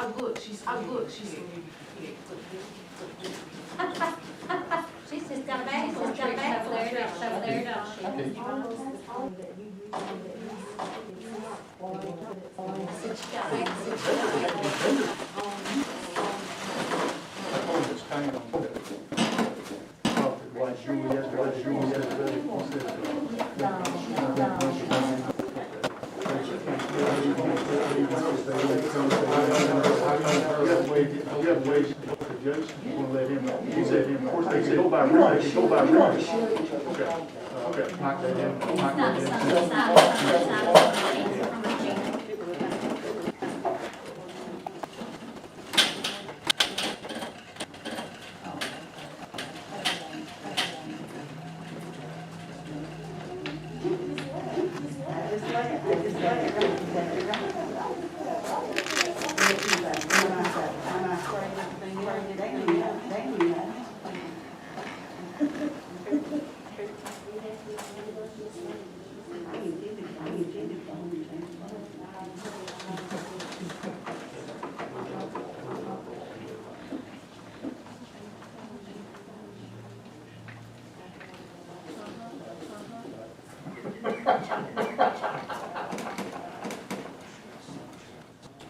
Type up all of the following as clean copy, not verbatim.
Oh, look, she's She's just got a bag, she's got a bag over there, don't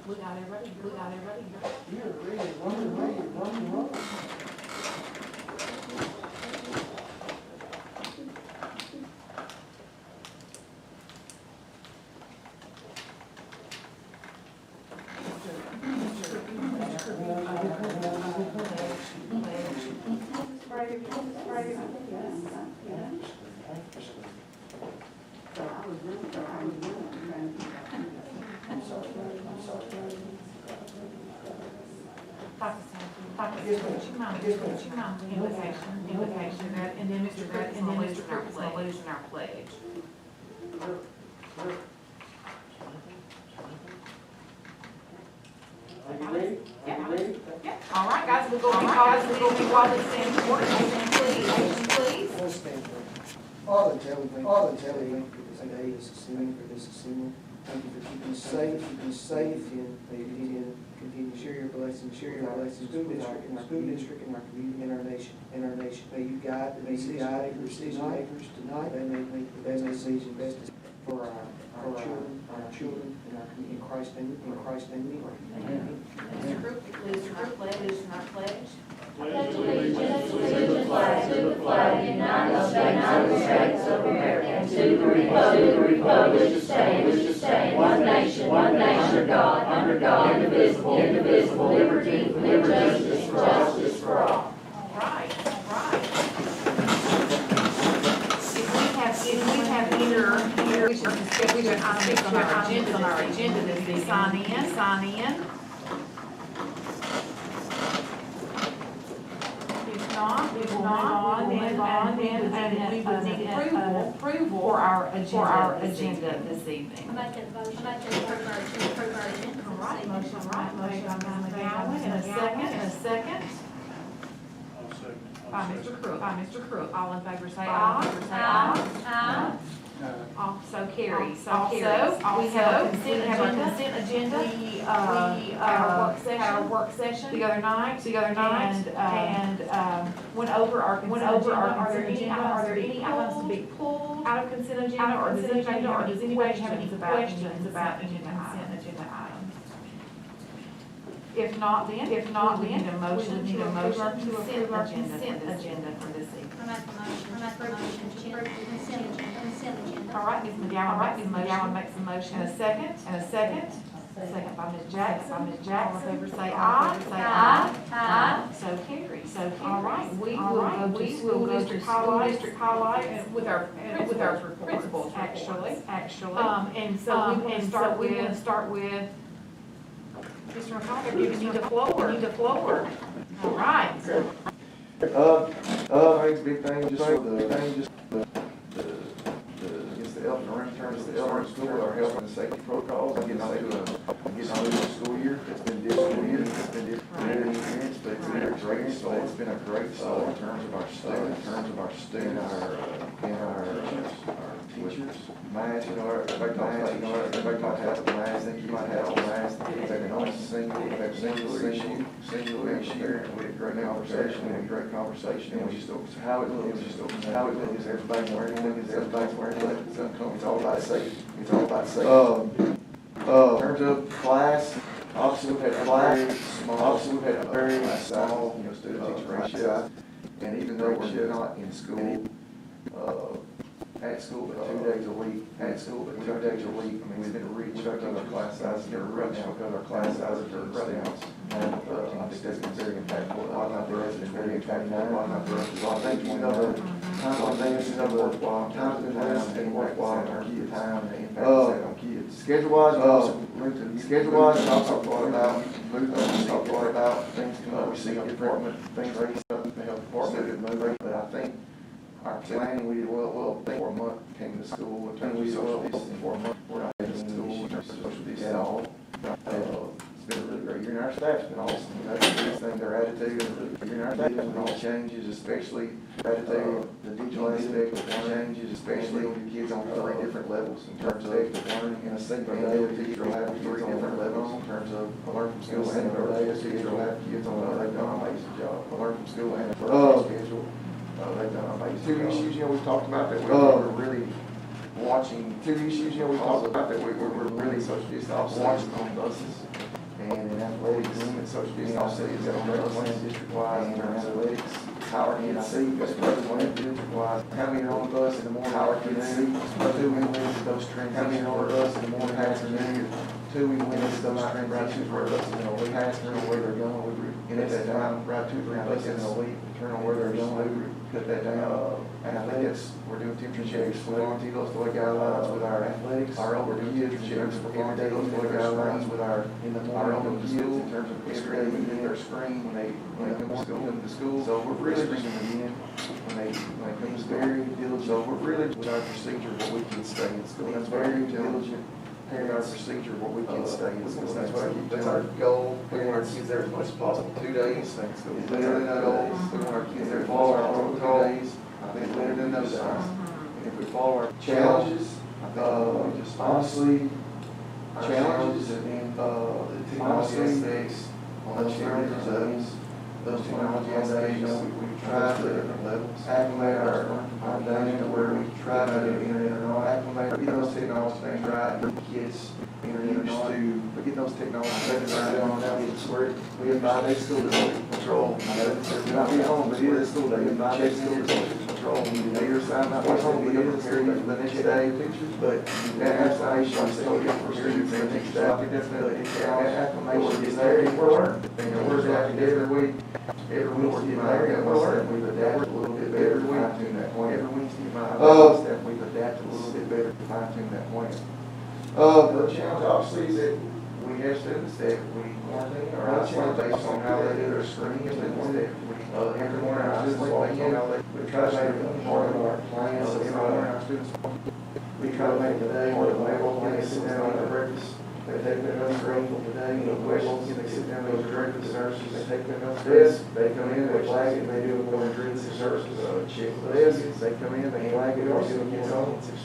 We got everybody. You're really running. Invocation, and then Mr. Crooks will lose in our pledge. Yeah. All right, guys, we'll go be while we stand for please. Let's stand for it. Father, tell me for this assembly. Thank you for keeping us safe, and may you continue to share your blessings, in our school district, in our community, in our nation. May you guide the decision makers tonight. They make the best decision, for our children, and our community, in Christ's name. Amen. Mr. Crooks, please, lose in our pledge. Pledge allegiance to the flag, United States of America, and to the republic which stands, one nation, under God, indivisible, liberty, and justice for all. All right. If we have either, we should items on our agenda that we sign in. If not, we will move on, and we would need approval for our agenda this evening. I make that motion, to approve our agenda. All right, motion by Ms. McGowan, and a second. By Mr. Crook. All in favor say aye. Aye. So carry. We have a consent agenda. We had our work session the other night, and went over our consent agenda. Are there any items to be pulled out of consent agenda, or does anybody have any questions about consent agenda items? If not, we need a motion to approve our consent agenda for this evening. I make a motion to approve the consent agenda. All right, Ms. McGowan makes a motion, a second by Ms. Jackson. All in favor say aye. Aye. So carry. All right, we will go to school district highlight and with our principals actually. And so we want to start with Mr. McCall, they're giving you the floor. All right. Things, big thing, just for the elephant in school with our health and safety protocols. Getting on to the school year. It's been difficult year. It's been different experience, but it's been a great start. It's been a great start in terms of our students, and our teachers. Math, everybody talks about math. Think you might have math. They've been on single, they've been singular issue, and we had great conversation, and we just don't, how it looks, everybody's wearing it, it's uncomfortable, it's all about safety, In terms of class, obviously we've had a very small, student-teacher ratio, and even though we're not in school, at school, but 2 days a week, I mean, it's been reached because our class sizes are reached because our class sizes are breakdowns. And, I think that's been very impactful. A lot of my has been very impactful. A lot of my I think, times been worthwhile, times been worthwhile, our kids' time, and the impact on kids. Schedule-wise, also thought about things we see in the department, things raised up in the health department, but I think our planning, we did well, for a month, came to school, in terms of social distancing for a month, we're not in school, in terms of social distancing at all. It's been a really great year, and our staff's been awesome, that's the biggest thing, their attitude, and our staff's been all changes, especially attitude, the digital aspect of changes, especially with kids on 3 different levels, in terms of learning, and a single day, the teacher will have 3 different levels, in terms of learn from school, and a day, the teacher will have kids on, they've done an amazing job, learn from school and a schedule. They've done amazing. 2 issues, we've talked about that we were really watching. 2 issues, we've talked about that we were really social distance watching on buses and in athletics and social distance cities that are plan district-wise in terms of athletics. How our kids see, because plan district-wise, how many are on the bus in the morning, how our kids see, 2 we went into those trends, how many are on the bus in the morning, afternoon, 2 we went into those transitions where buses, we passed through where they're going, we were in at that time, ride 2 or 3 buses in a week, turn on where they're going, cut that down, and I think we're doing temperature checks for volunteer local guidelines with our athletics, we're doing temperature checks for everyday local guidelines with our own kids in terms of every day we get their screen when they come to school, so we're really bringing them in when they come to very diligent, so we're really with our procedure where we can stay in school, that's very diligent. Our procedure where we can stay in school. That's what I keep doing. That's our goal. We want our kids there as much as possible. 2 days. That's better than no days. We want our kids there to follow our protocol. 2 days. I think it's better than no days. And if we follow our challenges, we just honestly challenges and the technology aspects on those challenges. Those technology aspects, we try to different levels. Acclimate our day to where we try to do internet or not. Acclimate, get those technology things right. Kids used to get those technology things right on now. We have 5-day school control. We're not being home, but it is school day. 5-day school control. You're assigned not what's home, but you're prepared for the next day. But that explanation is so different for students for the next day. Definitely, acclimation is there. We're adapting every week. Every Wednesday, we've adapted a little bit better to fine-tune that point. Every Wednesday, we've adapted a little bit better to fine-tune that point. The challenge obviously is that we have students that we quarantine or isolate based on how they do their screening. Every morning our students walk in, we try to make it part of our plan. So every morning our students, we try to make the day where they walk in, they sit down and have breakfast. They take their notes for today, questions, they sit down, they direct the services, they take their notes. Yes, they come in, they flag it, they do a more intrinsic services, check the this, they come in, they flag it, or do a more intensive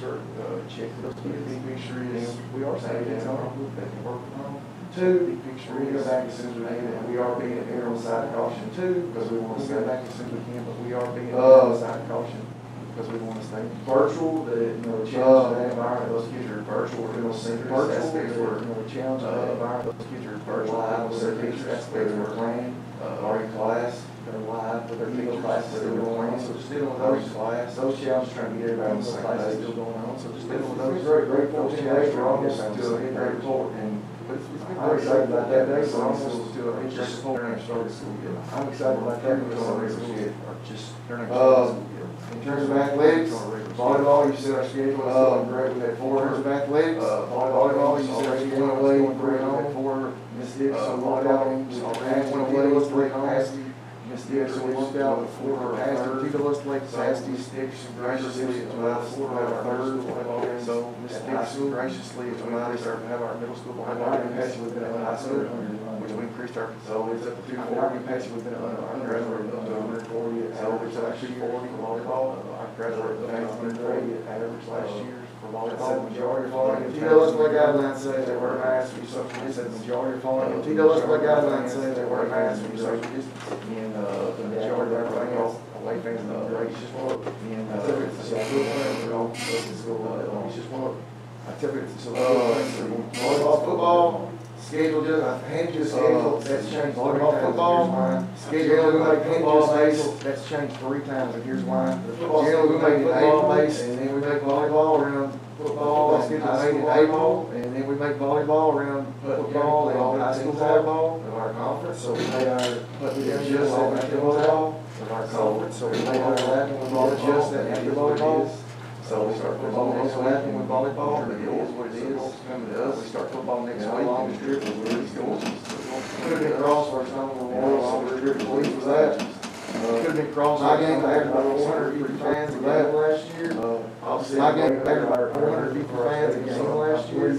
check the big picture is, we are saying it's on, they can work from home. 2, big picture, we go back as soon as we can, and we are being an error on the side of caution. 2, because we want to go back as soon as we can, but we are being an error on the side of caution. Because we want to stay virtual, the challenge of that environment, those kids are virtual, we're going to see virtual aspects where, the challenge of that environment, those kids are virtual, their teacher aspects are playing, are in class, they're live, but their teacher classes still going on, so just dealing with those class, those challenges, trying to get everybody on the same page, still going on, so just dealing with those very fortunate days, we're almost to a great report, and I'm excited about that day, so I'm almost to a great report, they're not started school yet. I'm excited about that, because our school yet, or just, they're not started school yet. In terms of athletics, volleyball, you said our schedule is going great. We had 4. In terms of athletics, volleyball, you said our schedule was going great. We had 4 missed it, so volleyball, went away, let's play capacity. Missed it, so we worked out with 4 capacity. People, let's play capacity, sticks, graciously, to allow us to have our third volleyball game. So, Miss Dixon graciously, to allow us to have our middle school volleyball game. Capacity, we've been at high school, which we increased our, so it's up to 240. Capacity, we've been at undergraduate, up to 140. So it's actually 40 for volleyball. Our graduate capacity, 130 at average last year. For volleyball, majority of falling. TWSBA guidelines say they wear masks, we social distance. Majority of falling. TWSBA guidelines say they wear masks, we social distance. And, the majority of everything else, away fans are great, it's just what, and, it's a good thing, you know, it's just what, I tell you, it's a good thing. Volleyball, football, schedule just, hand you a schedule, that's changed 3 times. Football, schedule, we make football base, that's changed 3 times, and here's why. Generally, we make football base, and then we make volleyball around football, schedule made in April, and then we make volleyball around football and high school volleyball of our conference, so we made our, just after volleyball of our conference, so we made our Latin with volleyball, just after volleyball. So we start football next week with volleyball, it is what it is, coming to us, we start football next week. Long trip, we're really going. Could have been cross for some Memorial, so we're really pleased with that. Could have been cross. My game, I had about 450 fans in that last year. My game, I had about 450 fans in the game last year.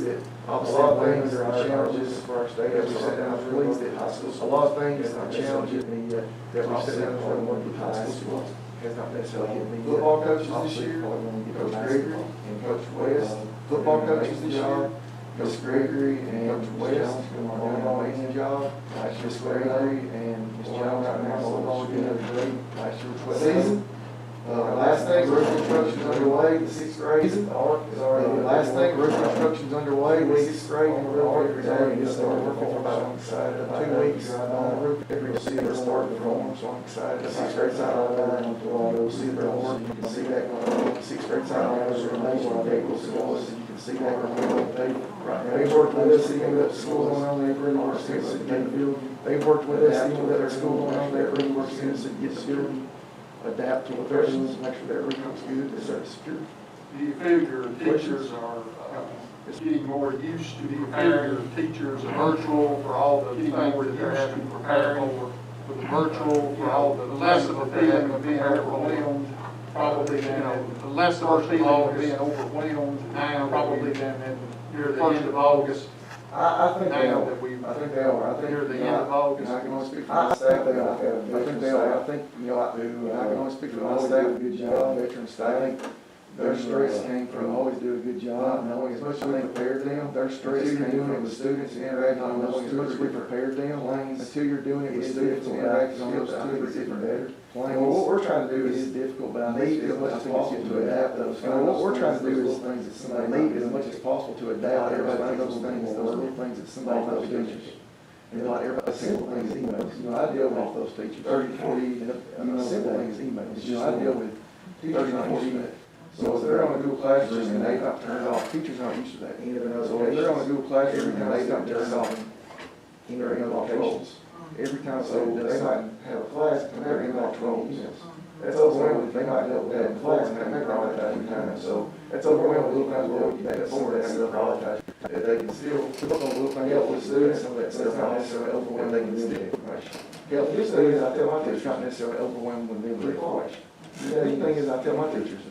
Obviously, a lot of things are challenges for our state, as we said, I was pleased that high school, a lot of things are challenges that we said that for one of the high schools. Has not necessarily hit me. Football coaches this year, Coach Gregory and Coach West. Football coaches this year, Coach Gregory and Coach West are doing an amazing job. Miss Gregory and Miss Jones right now, football doing a great last year's season. Last thing, roof construction's underway, the 6th grade is already. Last thing, roof construction's underway, the 6th grade, and we're every day, and just started working for about 2 weeks on the roof. Every see they're starting to form, so I'm excited. The 6th grade side of the see their work, you can see that going on. The 6th grade side of the amazing Gables schools, you can see that going on. They've worked with us, even with the school going on, they've really worked since the field. They've worked with us, even with their school going on, they've really worked since it gets building. Adapt to what they're doing, make sure that everything comes good, it's secure. Do you feel your teachers are getting more used to, do you feel your teachers are virtual for all the things that they're having to prepare for, with the virtual, for all the less of a feeling of being overwhelmed, probably, the less of a feeling of being overwhelmed now, probably than near the end of August? I think they are. I think they are. I think near the end of August. I can only speak for my staff. They are. I think they are. I think, you know, I can only speak for my staff. Good job, veteran staff. Their stress came from always do a good job, knowing as much as we prepared them. Their stress came from the students interacting on those, as much as we prepared them. Until you're doing it with students and interacting on those 2 different better. What we're trying to do is difficult, but I need as much as possible to adapt those. What we're trying to do is things that somebody need as much as possible to adapt. Everybody those things, those little things that somebody knows teachers. And like everybody, simple things, emails. You know, I deal with those teachers. 30, 40, simple things, emails. You know, I deal with 30, 40. So if they're on a Google Classroom and they not turn it off, teachers aren't used to that. So if they're on a Google Classroom and they don't turn it off, they're in notifications. Every time, so they might have a class and they're in notifications. That's overwhelming. They might have that in class and they're prioritizing time. So that's overwhelming. Little times we'll get that forward and they'll prioritize. If they can still put on a little thing help with students, some of that stuff not necessarily overwhelming, they can still get information. Help this thing is I tell my teachers, not necessarily overwhelming when they're information. The thing is I tell my teachers,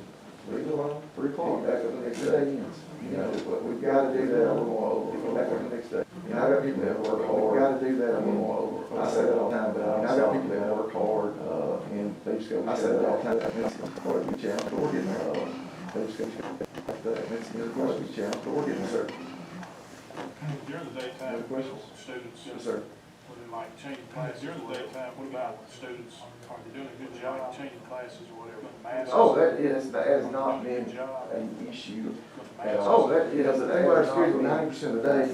leave it alone, 3 o'clock, back up the next day ends. You know, but we've got to do that, we're going to go back up the next day. You know, I got people that work hard. We've got to do that, we're going over. I say that all the time, but I got people that work hard, and they just go, I say that all the time, it's part of the challenge, but we're getting there. They just go, it's part of the challenge, but we're getting there. During the daytime, Other questions? students, Yes, sir. when they like changing classes, during the daytime, what about students? Are they doing a good job changing classes or whatever? Masks? Oh, that has not been Good job. an issue With at masks? all. The thing about our schedule, 90% of the day,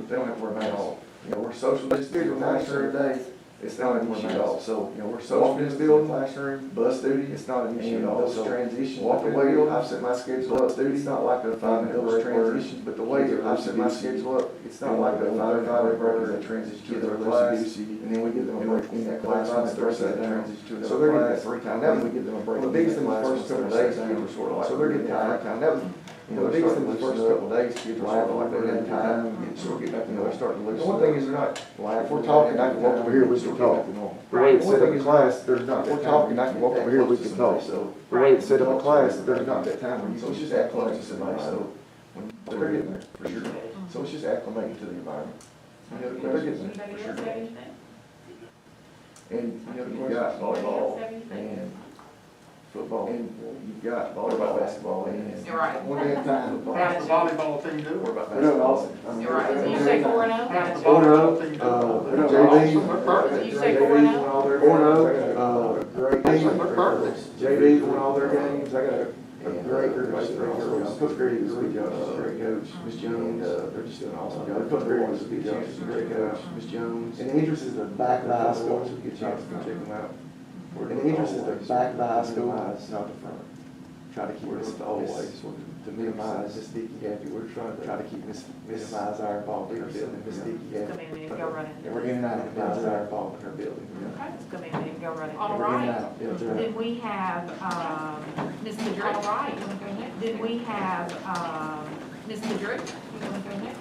they don't have to wear masks. You know, we're social, this schedule, 90% of the day, it's not an issue at all. So, you know, we're social in this building, classroom, bus duty, it's not an issue at all. So transition, walk away, I've set my schedule up, duty, it's not like a 5-minute those transitions, but the way that I've set my schedule up, it's not like a 5-minute break that transition to their class, and then we give them a break in that class, and they're transition to another class. So they're getting that free time, that we give them a break. The biggest thing the first couple of days, kids were sort of like, so they're getting that free time, that was, you know, the biggest thing the first couple of days, kids were sort of like, they're getting time, sort of get back to, they're starting to lose. The one thing is they're not, if we're talking, I can walk over here, we can talk. The way it's set up in class, there's not, we're talking, I can walk over here, we can talk. So the way it's set up in class, there's not that time where you, so it's just acclimating to somebody, so they're getting there, for sure. So it's just acclimating to the environment. You know, they're getting there, for sure. And, you know, you've got volleyball and football, and you've got volleyball, basketball, and. You're right. One at a time. How's the volleyball team doing? What about We're doing basketball? awesome. You're right. Did you say 4-0? How's the Four and volleyball oh. team doing? JV. Awesome, perfect. Did you say 4-0? 4-0, great team. Perfect. JV's won all their games, I got a great group of girls. Coach Grady was a good coach, great coach, Miss Jones, they're just doing an awesome job. Coach Grady was a good coach, she's a great coach, Miss Jones. And the Idris is the back of the high school, so we get a chance to check them out. And the Idris is the back of the high school, not the front. Try to keep this always, to minimize this leaky happy, we're trying to keep minimize our involvement in our building, this leaky It's happy. gonna be a go running. And we're getting out of minimize our involvement in our building. Okay, it's gonna be a go running. All We're getting right. out, yeah, that's right. Then we have, Ms. Madrid. All right. You wanna go next? Then we have, Ms. Madrid. You wanna go next?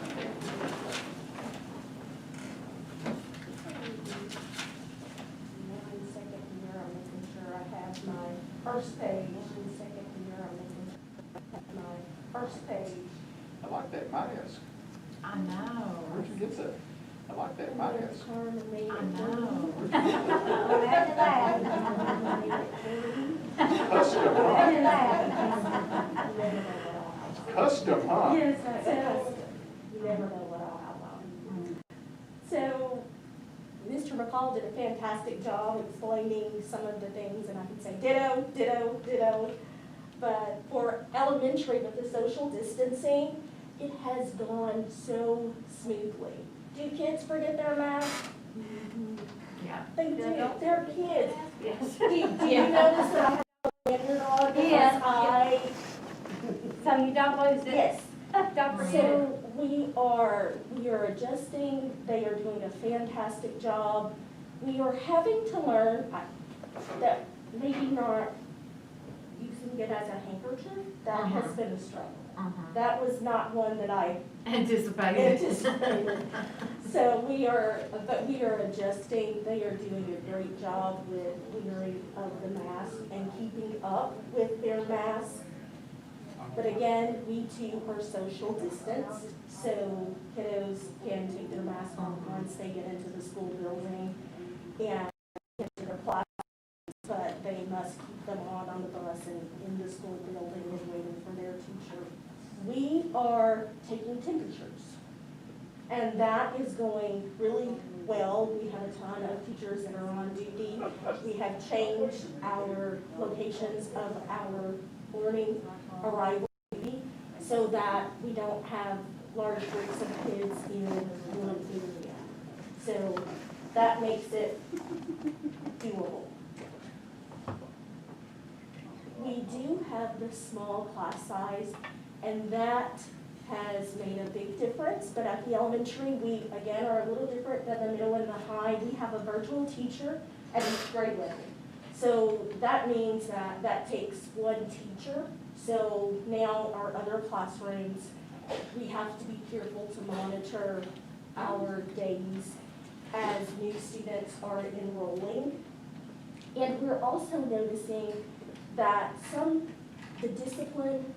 One second here, I'm making sure I have my first page. One second here, I'm making sure I have my first page. I like that mask. I know. Where'd you get that? I like that mask. Turn to me. I know. Imagine that. Custom, Imagine huh? that. Custom, huh? Yes, so, you never know what I'll have on. So, Mr. McCall did a fantastic job explaining some of the things, and I could say ditto, ditto, ditto. But for elementary with the social distancing, it has gone so smoothly. Do kids forget their mask? Yeah. They do, they're kids. Yes. Do you notice that I have a lanyard on because Yeah. So you don't lose it? Yes. Don't forget it. So we are adjusting, they are doing a fantastic job. We are having to learn that maybe not using it as a handkerchief, that has been a struggle. That was not one that I Anticipated. anticipated. So we are adjusting, they are doing a great job with wearing of the mask and keeping up with their masks. But again, we too are social distanced, so kiddos can take their mask off once they get into the school building and into their class, but they must keep them on the bus and in the school building and waiting for their teacher. We are taking temperatures, and that is going really well. We have a ton of teachers that are on duty. We have changed our locations of our morning arrival so that we don't have large groups of kids in one area. So that makes it doable. We do have the small class size, and that has made a big difference, but at the elementary, we, again, are a little different than the middle and the high. We have a virtual teacher at each grade level. So that means that takes one teacher. So now our other classrooms, we have to be careful to monitor our days as new students are enrolling. And we're also noticing that the discipline,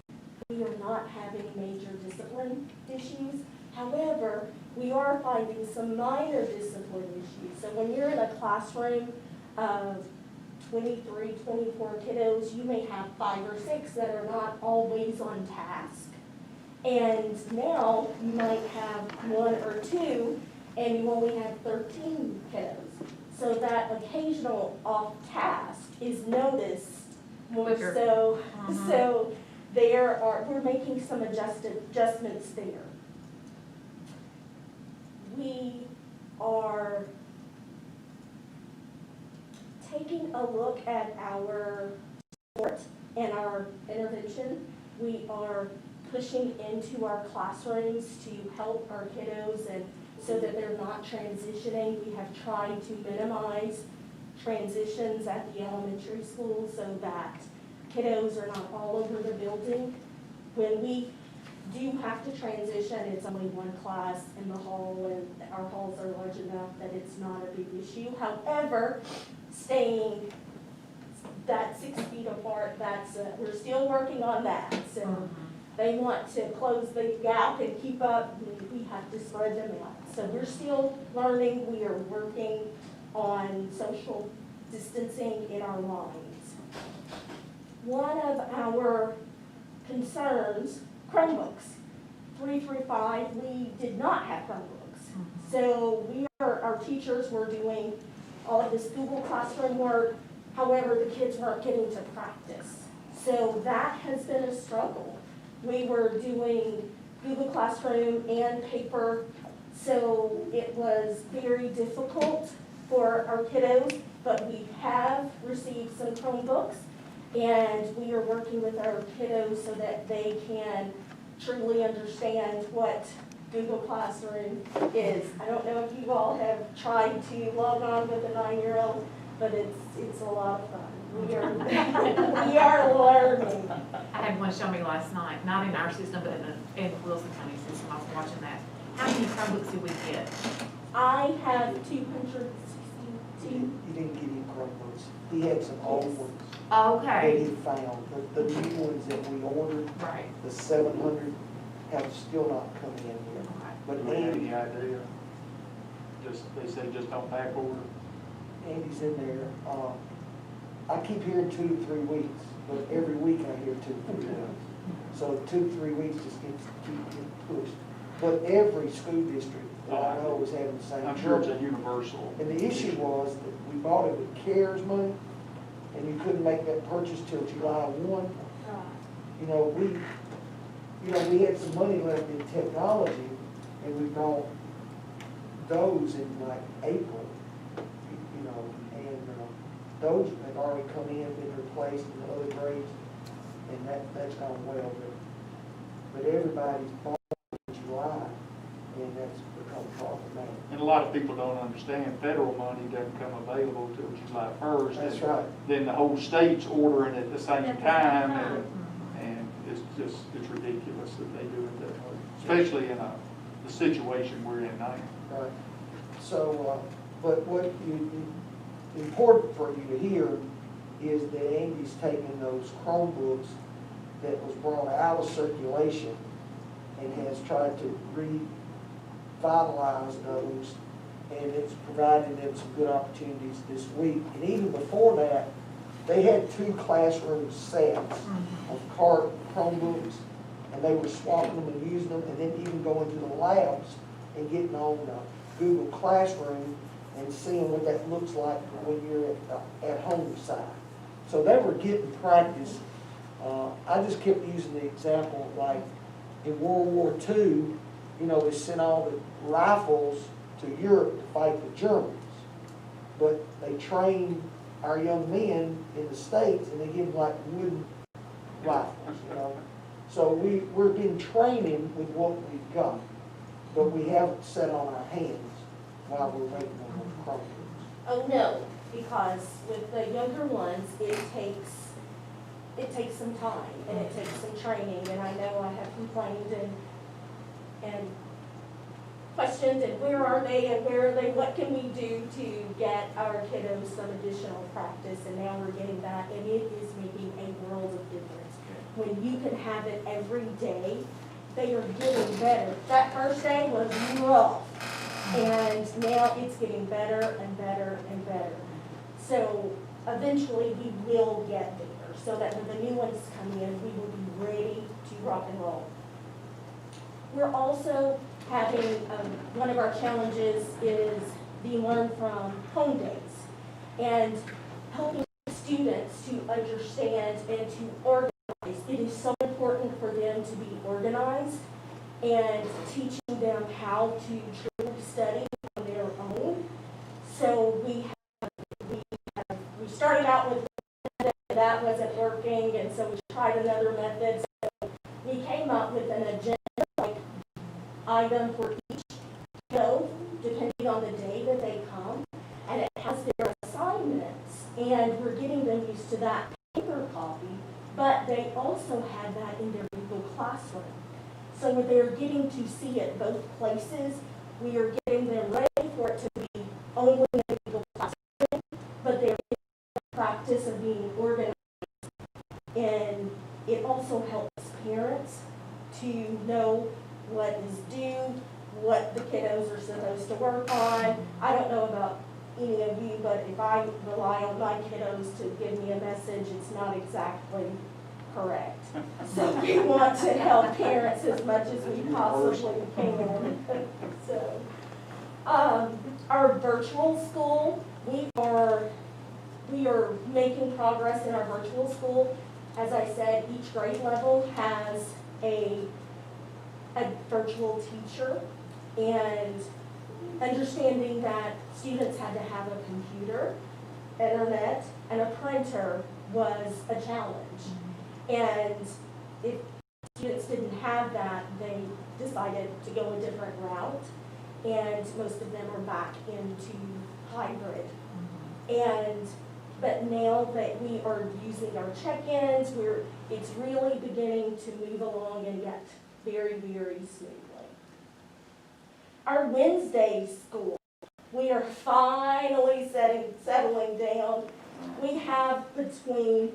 we are not having major discipline issues. However, we are finding some minor discipline issues. So when you're in a classroom of 23, 24 kiddos, you may have 5 or 6 that are not always on task. And now you might have 1 or 2 and you only have 13 kiddos. So that occasional off task is noticed more Quicker. so. So we're making some adjustments there. We are taking a look at our support and our intervention. We are pushing into our classrooms to help our kiddos and so that they're not transitioning. We have tried to minimize transitions at the elementary school so that kiddos are not all over the building. When we do have to transition, it's only one class in the hall, and our halls are large enough that it's not a big issue. However, staying that 6 feet apart, we're still working on that. So they want to close the gap and keep up, we have to spread them out. So we're still learning, we are working on social distancing in our lines. one of our concerns, Chromebooks. 3 through 5, we did not have Chromebooks. So our teachers were doing all of this Google Classroom work. However, the kids weren't getting to practice. So that has been a struggle. We were doing Google Classroom and paper, so it was very difficult for our kiddos, but we have received some Chromebooks, and we are working with our kiddos so that they can truly understand what Google Classroom is. I don't know if you all have tried to log on with a 9-year-old, but it's a lot of fun. We are learning. I had one show me last night, not in our system, but in Wilson County system. I was watching that. How many Chromebooks did we get? I have 262. You didn't get any Chromebooks. He had some old ones that Okay. he found. The new ones that we ordered, Right. the 700, have still not come in yet. But Do we have Andy, any idea? They say just on back order. Andy's in there. I keep hearing 2 to 3 weeks, but every week I hear 2 to 3 weeks. So 2 to 3 weeks just keep getting pushed. But every school district that I know is having the same I'm sure it's trouble. a universal. And the issue was that we bought it with CARES money, and you couldn't make that purchase till July 1. We had some money left in technology, and we bought those in like April, and those have already come in, been replaced in the other grades, and that's gone well, but everybody's bought in July, and that's become problematic. And a lot of people don't understand, federal money doesn't come available till July 1st. That's and right. Then the whole state's ordering at the same time, and it's ridiculous that they do it that way, especially in the situation we're in now. Right. So, but what important for you to hear is that Andy's taken those Chromebooks that was brought out of circulation and has tried to revitalize those, and it's provided them some good opportunities this week. And even before that, they had 2 classroom sets of Chromebooks, and they were swapping them and using them, and then even going to the labs and getting on Google Classroom and seeing what that looks like when you're at home side. So they were getting practice. I just kept using the example, like in World War II, they sent all the rifles to Europe to fight the Germans. But they trained our young men in the States, and they give them like wooden rifles, So we're been training with what we've got, but we haven't sat on our hands while we're waiting on those Chromebooks. Oh, no, because with the younger ones, it takes some time, and it takes some training, and I know I have complained and questioned, and where are they, what can we do to get our kiddos some additional practice, and now we're getting that, and it is making a world of difference. When you can have it every day, they are getting better. That first day was rough, and now it's getting better and better and better. So eventually we will get there, so that when the new ones come in, we will be ready to rock and roll. We're also having, one of our challenges is the Learn From Home Days, and helping students to understand and to organize. It is so important for them to be organized, and teaching them how to truly study on their own. So we started out with that wasn't working, and so we tried another method. So we came up with an agenda item for each kiddo, depending on the day that they come, and it has their assignments, and we're getting them used to that paper copy, but they also have that in their Google Classroom. So when they're getting to see it both places, we are getting them ready for it to be only in the Google Classroom, but they're in the practice of being organized. And it also helps parents to know what is due, what the kiddos are supposed to work on. I don't know about any of you, but if I rely on my kiddos to give me a message, it's not exactly correct. So we want to help parents as much as we possibly can. So, our virtual school, we are making progress in our virtual school. As I said, each grade level has a virtual teacher, and understanding that students had to have a computer, internet, and a printer was a challenge. And if students didn't have that, they decided to go a different route, and most of them are back into hybrid. But now that we are using our check-ins, it's really beginning to move along and get very, very smoothly. Our Wednesday school, we are finally settling down. We have between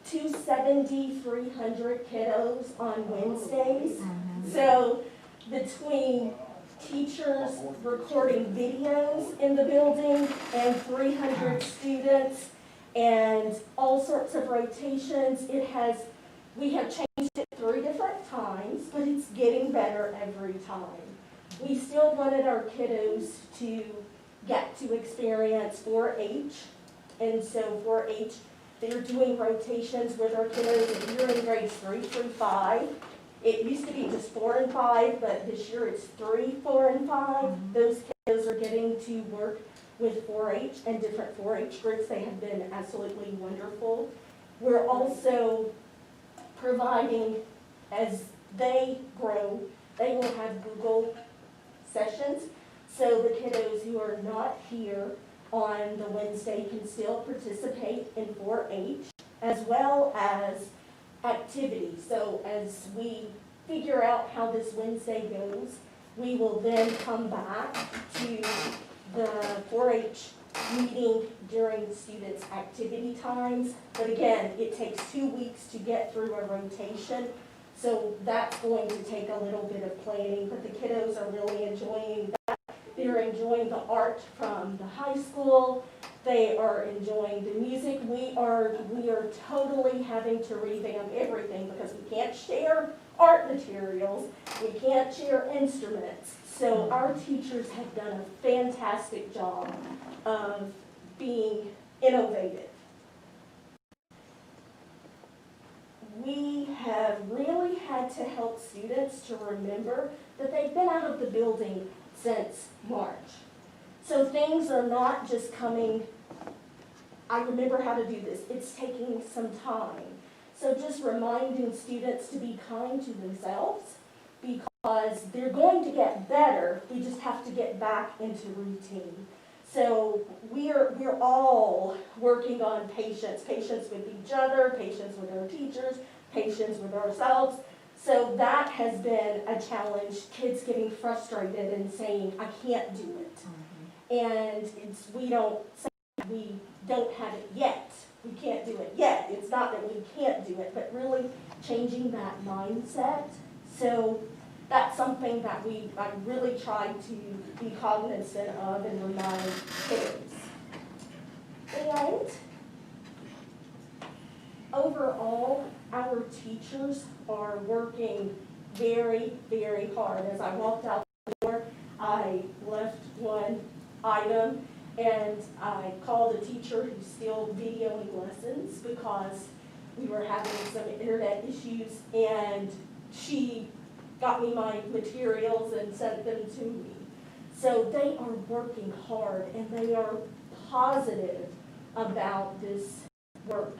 270, 300 kiddos on Wednesdays. So between teachers recording videos in the building and 300 students and all sorts of rotations, we have changed it 3 different times, but it's getting better every time. We still wanted our kiddos to get to experience 4-H, and so 4-H, they're doing rotations with our kiddos. If you're in grades 3 through 5, it used to be just 4 and 5, but this year it's 3, 4, and 5. Those kiddos are getting to work with 4-H and different 4-H groups. They have been absolutely wonderful. We're also providing, as they grow, they will have Google sessions, so the kiddos who are not here on the Wednesday can still participate in 4-H, as well as activities. So as we figure out how this Wednesday goes, we will then come back to the 4-H meeting during students' activity times. But again, it takes 2 weeks to get through a rotation, so that's going to take a little bit of planning, but the kiddos are really enjoying that. They're enjoying the art from the high school. They are enjoying the music. We are totally having to revamp everything because we can't share art materials. We can't share instruments. So our teachers have done a fantastic job of being innovative. We have really had to help students to remember that they've been out of the building since March. So things are not just coming, I remember how to do this. It's taking some time. So just reminding students to be kind to themselves because they're going to get better. We just have to get back into routine. So we're all working on patience with each other, patience with our teachers, patience with ourselves. So that has been a challenge, kids getting frustrated and saying, I can't do it. And we don't have it yet. We can't do it yet. It's not that we can't do it, but really changing that mindset. So that's something that I really try to be cognizant of and remind kids. And overall, our teachers are working very, very hard. As I walked out the door, I left one item and I called a teacher who's still videoing lessons because we were having some internet issues, and she got me my materials and sent them to me. So they are working hard and they are positive about this work.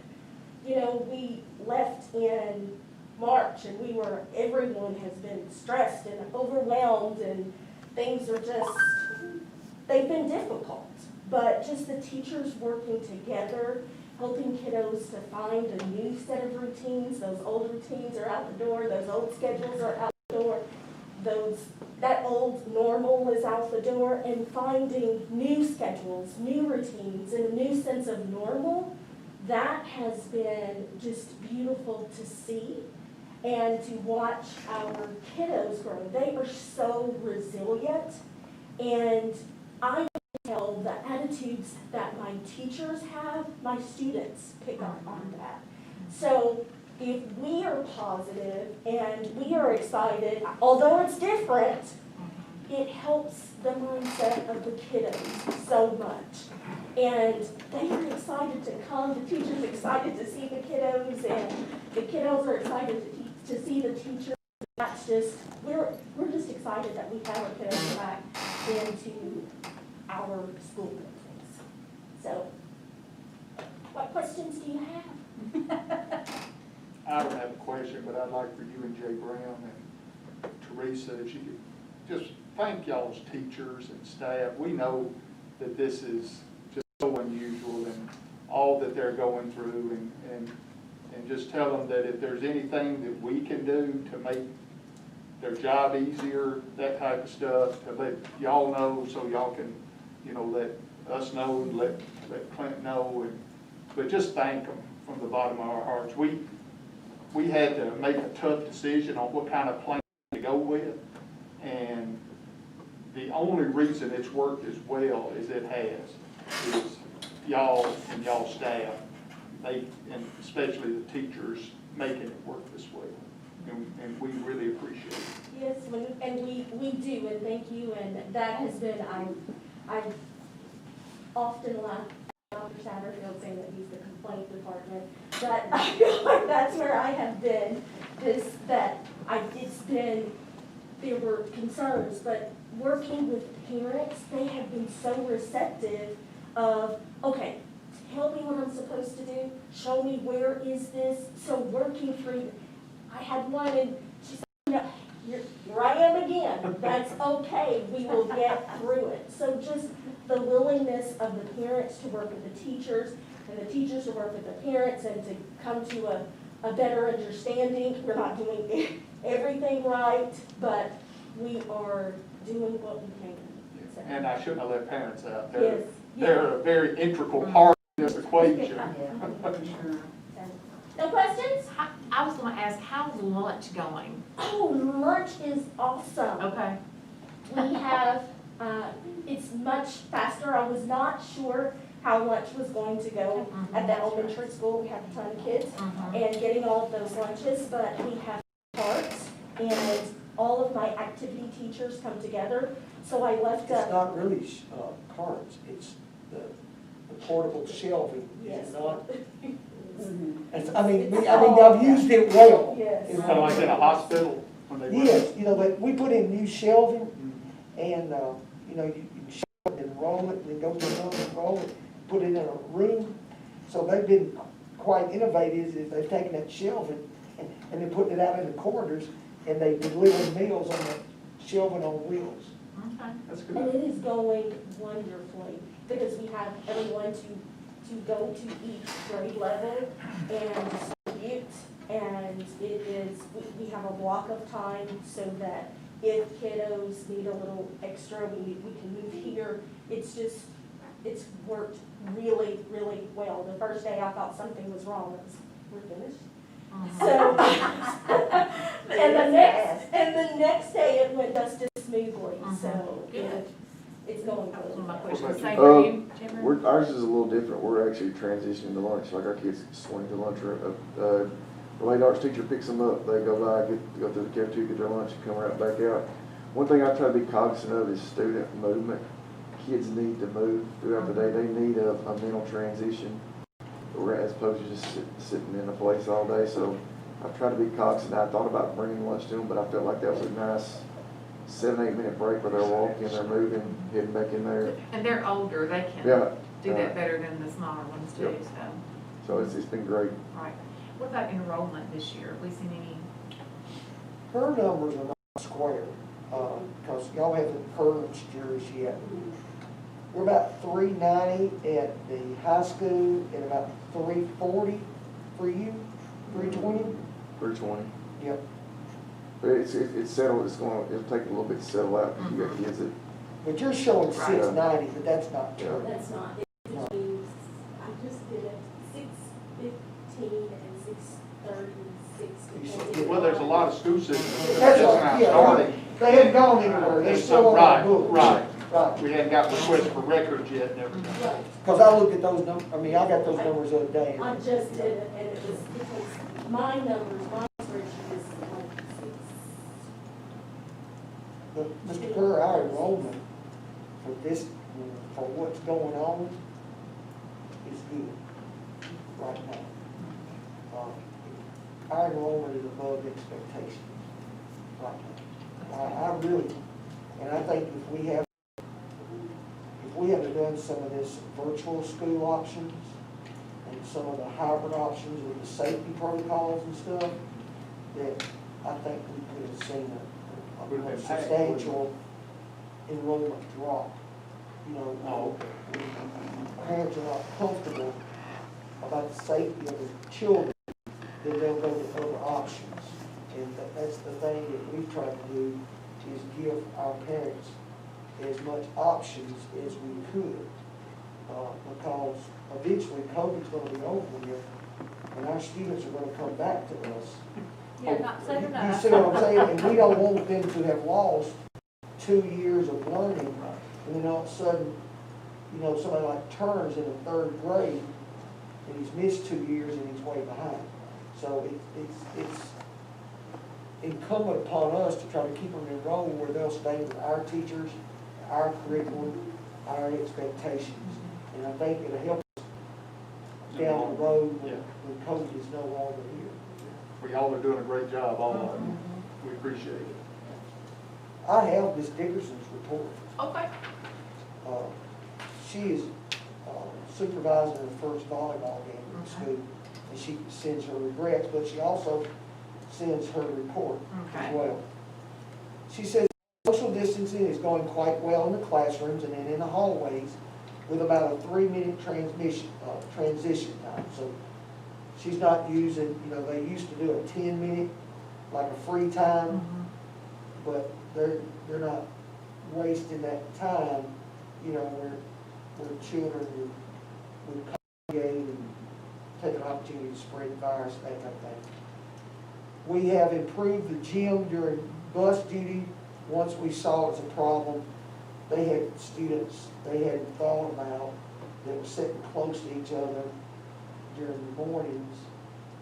You know, we left in March and everyone has been stressed and overwhelmed, and things are they've been difficult. But just the teachers working together, helping kiddos to find a new set of routines. Those old routines are out the door, those old schedules are out the door, that old normal is out the door, and finding new schedules, new routines, and a new sense of normal. That has been just beautiful to see and to watch our kiddos grow. They are so resilient, and I tell the attitudes that my teachers have, my students pick up on that. So if we are positive and we are excited, although it's different, it helps the mindset of the kiddos so much. And they are excited to come, the teacher's excited to see the kiddos, and the kiddos are excited to see the teacher. That's just, we're just excited that we have our kiddos back into our school buildings. So, what questions do you have? I don't have a question, but I'd like for you and Jay Brown and Teresa, if you could just thank y'all's teachers and staff. We know that this is just so unusual and all that they're going through, and just tell them that if there's anything that we can do to make their job easier, that type of stuff, to let y'all know so y'all can, let us know, and let Clint know, but just thank them from the bottom of our hearts. We had to make a tough decision on what kind of plan to go with, and the only reason it's worked as well as it has is y'all and y'all staff, and especially the teachers, making it work this way. And we really appreciate it. Yes, and we do, and thank you, and that has been, I've often laughed at Dr. Satterfield saying that he's the complaint department, but I feel like that's where I have been, there were concerns, but working with parents, they have been so receptive of, okay, tell me what I'm supposed to do, show me where is this, so working through, I had one and she said, here I am again, that's okay, we will get through it. So just the willingness of the parents to work with the teachers, and the teachers to work with the parents, and to come to a better understanding. We're not doing everything right, but we are doing what we can. So. And I shouldn't have let parents out. Yes. They're a very integral part of this equation. No questions? I was gonna ask, how's lunch going? Oh, lunch is awesome. Okay. We have, it's much faster. I was not sure how lunch was going to go at the elementary school. We have a ton of kids and getting all of those lunches, but we have carts and all of my activity teachers come together. So I left It's up. not really carts, it's the portable shelving, Yes. is it not? I mean, I've used it well. Yes. You know, Kind of like in a hospital when they work. Yes, but we put in new shelving, and, you shelve it and roll it, and then go to another and roll it, put it in a room. So they've been quite innovative, is they've taken that shelving and they're putting it out in the corridors, and they deliver meals on the shelving on wheels. Okay. That's And good. it is going wonderfully because we have everyone to go to each grade level and distribute. And it is, we have a block of time so that if kiddos need a little extra, we can move here. It's worked really, really well. The first day I thought something was wrong, we're finished. So, and the next day it went just as smoothly, so it's going That was one of my good. questions. Same for you, Jimmy? Ours is a little different. We're actually transitioning to lunch, like our kids swing to lunch. The late arts teacher picks them up. They go by, go through the cafeteria, get their lunch, and come right back out. One thing I try to be cognizant of is student movement. Kids need to move throughout the day. They need a mental transition, as opposed to just sitting in a place all day. So I try to be cognizant. I thought about bringing lunch to them, but I felt like that was a nice 7-8 minute break where they're walking, they're moving, heading back in there. And they're older, they can Yeah. do that better than the smaller ones too, Yep. so. So it's been great. Right. What about enrollment this year? Have we seen any? Her numbers are not square, because y'all haven't purged yours yet. We're about 390 at the high school and about 340 for you, 320? 320. Yep. But it's settled. It'll take a little bit to settle out because you got kids that. But you're showing Right. 690, but that's not true. That's not, I just did it 6:15 and 6:30, Well, there's a lot of school systems that are That's just right, now yeah. starting. They haven't gone anywhere, they're There's still some, on right, the books. right. Right. We hadn't got requests for records yet and everything. Right. Cause I looked at those numbers, I mean, I got those numbers the other day. I just did it, and it was because my numbers, my spreadsheet is like six. But Mr. Kerr, our enrollment for this, for what's going on is good right now. Our enrollment is above expectations right now. I really, and I think if we haven't done some of this virtual school options and some of the hybrid options with the safety protocols and stuff, that I think we could have seen a substantial enrollment drop. You know, parents are not comfortable about the safety of their children, then they'll go to other options. And that's the thing that we've tried to do, is give our parents as much options as we could. Because eventually COVID's gonna be over here, and our students are gonna come back to us. Yeah, not soon You enough. see what I'm saying? And we don't want them to have lost 2 years of learning, and then all of a sudden, you know, somebody like Turner's in the 3rd grade, and he's missed 2 years and he's way behind. So it's incumbent upon us to try to keep them enrolled where they'll stay with our teachers, our curriculum, our expectations. And I think it'll help us down the road when COVID is no longer here. Well, y'all are doing a great job, all of you. We appreciate it. I have Ms. Dickerson's report. Okay. She is supervising the first volleyball game in the school, and she sends her regrets, but she also sends her report as Okay. well. She says social distancing is going quite well in the classrooms and then in the hallways with about a 3-minute transition time. So she's not using, you know, they used to do a 10-minute, like a free time, but they're not wasting that time, you know, where children would congregate and take an opportunity to spread the virus, that kind of thing. We have improved the gym during bus duty. Once we saw it was a problem, they had students they hadn't thought about that were sitting close to each other during the mornings,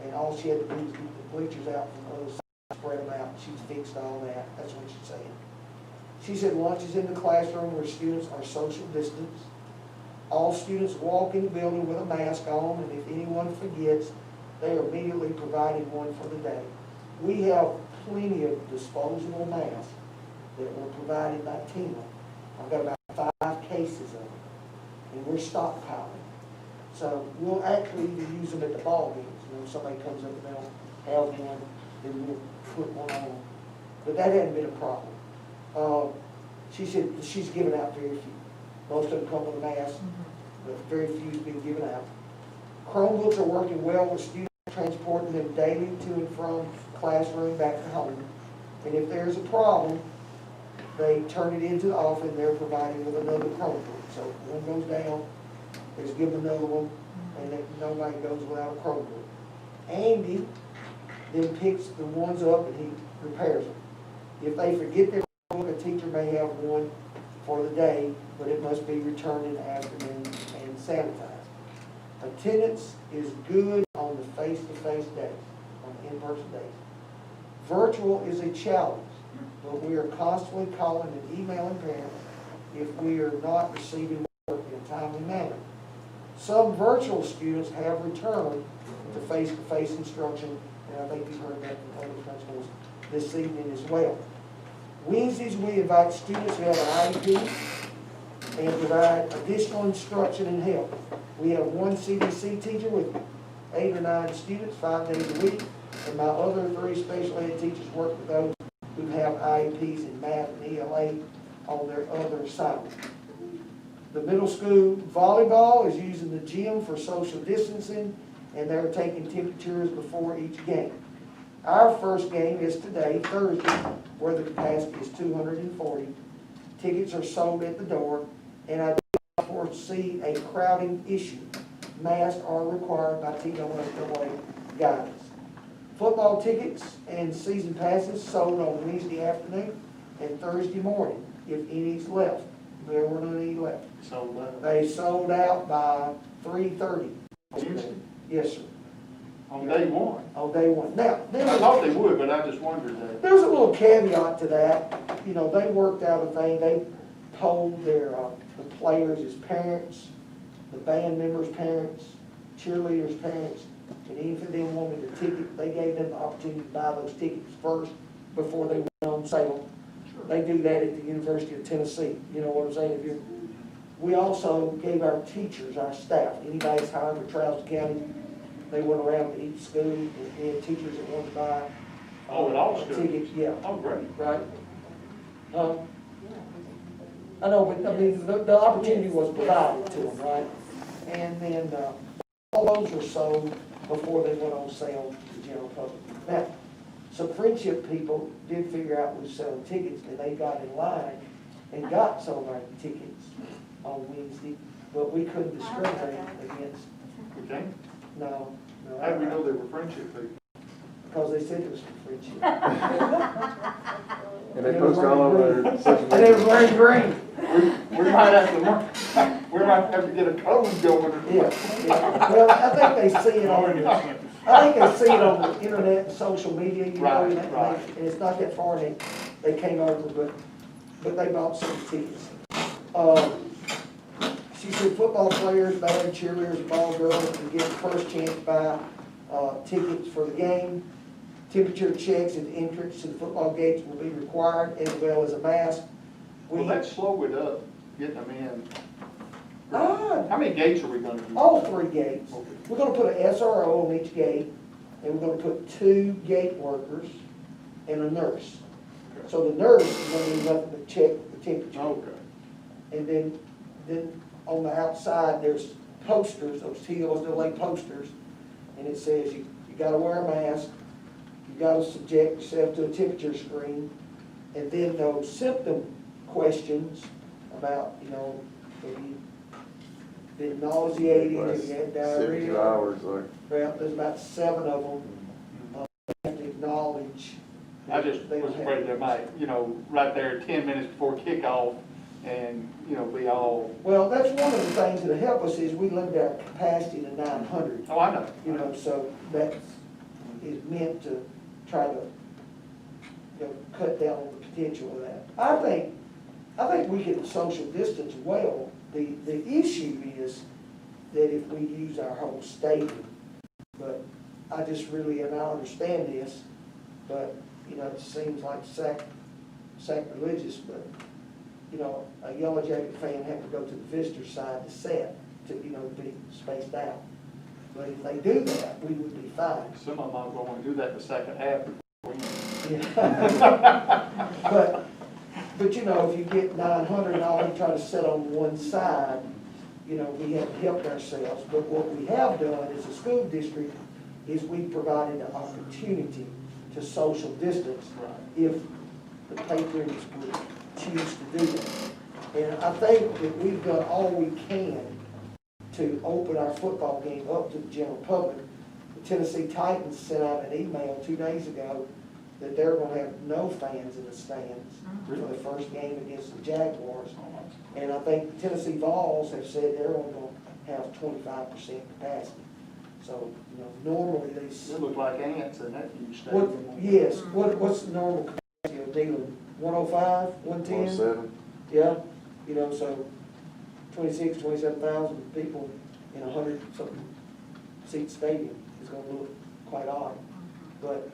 and all she had to do was get the bleachers out from the other side, spread them out, and she's fixed all that. That's what she's saying. She said lunch is in the classroom where students are social distance. All students walk in the building with a mask on, and if anyone forgets, they are immediately provided one for the day. We have plenty of disposable masks that were provided by Tina. I've got about 5 cases of them, and we're stockpiling. So we'll actually even use them at the ball games. You know, if somebody comes up and they'll have one, then we'll put one on them. But that hadn't been a problem. She said she's given out very few. Most of them come with a mask, but very few have been given out. Chromebooks are working well with students, transporting them daily to and from classroom back to home. And if there's a problem, they turn it into the office and they're provided with another Chromebook. So if one goes down, they just give them another one, and nobody goes without a Chromebook. Andy then picks the ones up and he repairs them. If they forget their Chromebook, a teacher may have one for the day, but it must be returned in the afternoon and sanitized. Attendance is good on the face-to-face days, on the in-person days. Virtual is a challenge, but we are constantly calling and emailing parents if we are not receiving work in a timely manner. Some virtual students have returned to face-to-face instruction, and I think you've heard that from other principals this evening as well. Wednesdays, we invite students who have an IEP and provide additional instruction and help. We have one CDC teacher with 8 or 9 students 5 days a week, and my other 3 special ed teachers work with those who have IEPs in math and ELA on their other assignments. The middle school volleyball is using the gym for social distancing, and they're taking temperatures before each game. Our first game is today, Thursday, where the capacity is 240. Tickets are sold at the door, and I do foresee a crowding issue. Masks are required by TOSWA guidance. Football tickets and season passes sold on Wednesday afternoon and Thursday morning, if any is left. there weren't any left. So, They sold out by 3:30. Houston, Yes, sir, on day one. on day one. Now, I thought they would, but I just wondered that. there's a little caveat to that. You know, they worked out a thing, they told the players' parents, the band members' parents, cheerleaders' parents, and even if they didn't want a ticket, they gave them the opportunity to buy those tickets first before they went on sale. They do that at the University of Tennessee, you know what I'm saying? We also gave our teachers, our staff, anybody that's hired for Travis County, they went around to each school, and we had teachers that wanted to buy. Oh, at all schools? Tickets, yeah. Oh, great. Right? I know, but I mean, the opportunity was provided to them, right? And then, all those were sold before they went on sale to the general public. Now, some Friendship people did figure out we were selling tickets, and they got in line and got some of our tickets on Wednesday, but we couldn't discriminate against, Okay. no. How do we know they were Friendship people? Because they said it was for Friendship. And they post all over their social And it was media. wearing green. We might have to get a code going. Yeah, yeah. Well, I think they see it on, I think they see it on the internet and social media, you know, Right, and right. and it's not that far, and they came over, but they bought some tickets. She said football players, band cheerleaders, ball girls can get the first chance to buy, tickets for the game. Temperature checks at the entrance to the football gates will be required, as well as a mask. Will that slow it up, getting them in? Ah, How many gates are we gonna do? all three gates. Okay. We're gonna put an SRO on each gate, and we're gonna put 2 gate workers and a nurse. So the nurse is gonna do nothing but check the temperature. Okay. And then on the outside, there's posters, those TOs, they'll lay posters, and it says you gotta wear a mask, you gotta subject yourself to a temperature screen, and then those symptom questions about, you know, have you been nauseated, have you had 72 diarrhea? hours, like. Well, there's about 7 of them, they have to acknowledge. I just they was don't afraid have- they might, right there 10 minutes before kickoff and, be all, Well, that's one of the things that'll help us is we limit our capacity to 900. oh, I know. You know, so that is meant to try to, cut down on the potential of that. I think we can social distance well. The issue is that if we use our whole stadium, but I just really, and I understand this, but, it seems like sacrilegious, but, a Yellow Jacket fan have to go to the visitor side to set, to, be spaced out. But if they do that, we would be fine. Some of them are going to do that in the second half. Yeah. But if you get 900 and all you try to sit on one side, we haven't helped ourselves. But what we have done as a school district is we provided an opportunity to social distance if the patrons would choose to do that. And I think that we've done all we can to open our football game up to the general public. The Tennessee Titans sent out an email 2 days ago that they're going to have no fans in the stands for the first game against the Jaguars. And I think the Tennessee Vols have said they're only going to have 25% capacity. So, normally They look like ants in that huge what, stadium. yes, what's the normal capacity of Neyland? 105, 110? 107. Yeah, so 27,000 people in 100-something seat stadium is gonna look quite odd. But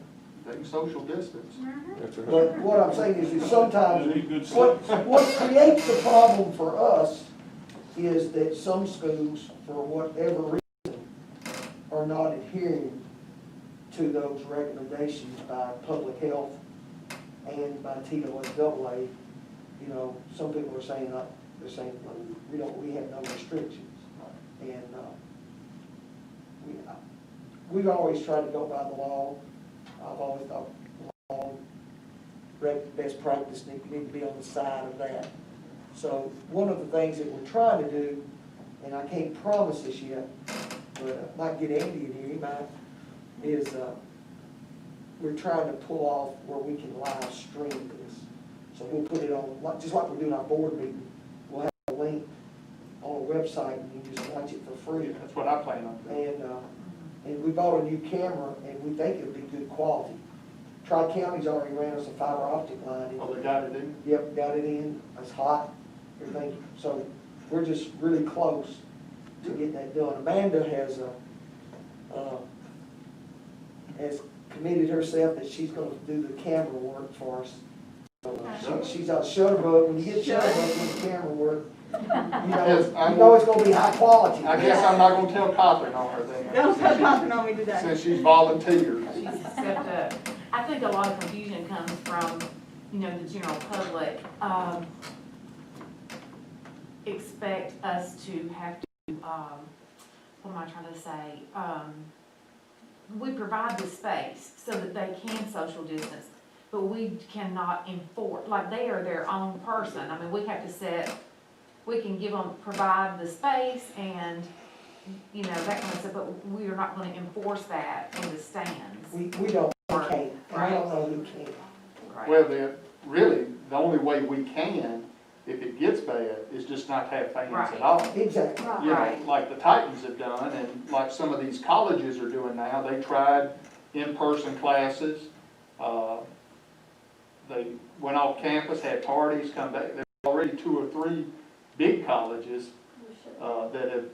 They can social distance. That's right. But what I'm saying is sometimes, Need good what seats. creates the problem for us is that some schools, for whatever reason, are not adhering to those recommendations by public health and by TOSAA. Some people are saying, they're saying, we have no restrictions. And, we've always tried to go by the law. I've always thought law, best practice need to be on the side of that. So one of the things that we're trying to do, and I can't promise this yet, but I might get Andy in here, he might, is we're trying to pull off where we can live stream this. So we'll put it on, just like we're doing our board meeting, we'll link on a website and you just watch it for free. That's what I plan on doing. And we bought a new camera and we think it'll be good quality. Tri-County's already ran us a fiber optic line in. Oh, they got it in? Yep, got it in, it's hot, everything, so we're just really close to getting that done. Amanda has committed herself that she's gonna do the camera work for us. So she's out Shutterbug, when you get Shutterbug with the camera work, Yes, you know it's gonna be high quality. I guess I'm not gonna tell Cochran on her then. Don't tell Cochran on me today. Since she's volunteered. She's stepped up. I think a lot of confusion comes from, you know, the general public, expect us to have to, what am I trying to say? We provide the space so that they can social distance, but we cannot enforce, like they are their own person. I mean, we have to set, we can give them, provide the space and, you know, that kind of stuff, but we are not gonna enforce that in the stands. We don't, can't, and I don't know who can. Right. Well, then, really, the only way we can, if it gets bad, is just not have fans Right. at all. Exactly. You know, Right. like the Titans have done, and like some of these colleges are doing now, they tried in-person classes. They went off campus, had parties, come back. There's already 2 or 3 big colleges that have,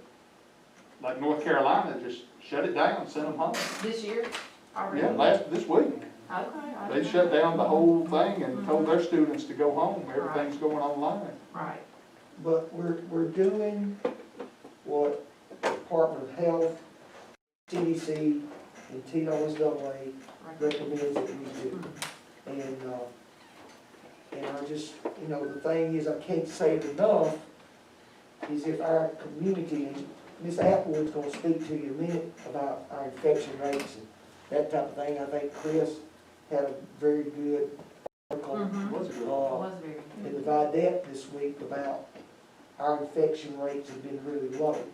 like North Carolina, just shut it down, sent them home. This year, already? Yeah, this week. Okay. They shut down the whole thing and told their students to go home. Everything's going online. Right. But we're doing what Department of Health, CDC, and TOSAA recommends that we do. And I just, you know, the thing is, I can't say it enough, is if our community, and Ms. Applewood's gonna speak to you in a minute about our infection rates and that type of thing. I think Chris had a very good article Was it? It was very in good. the Vidette this week about our infection rates have been really low.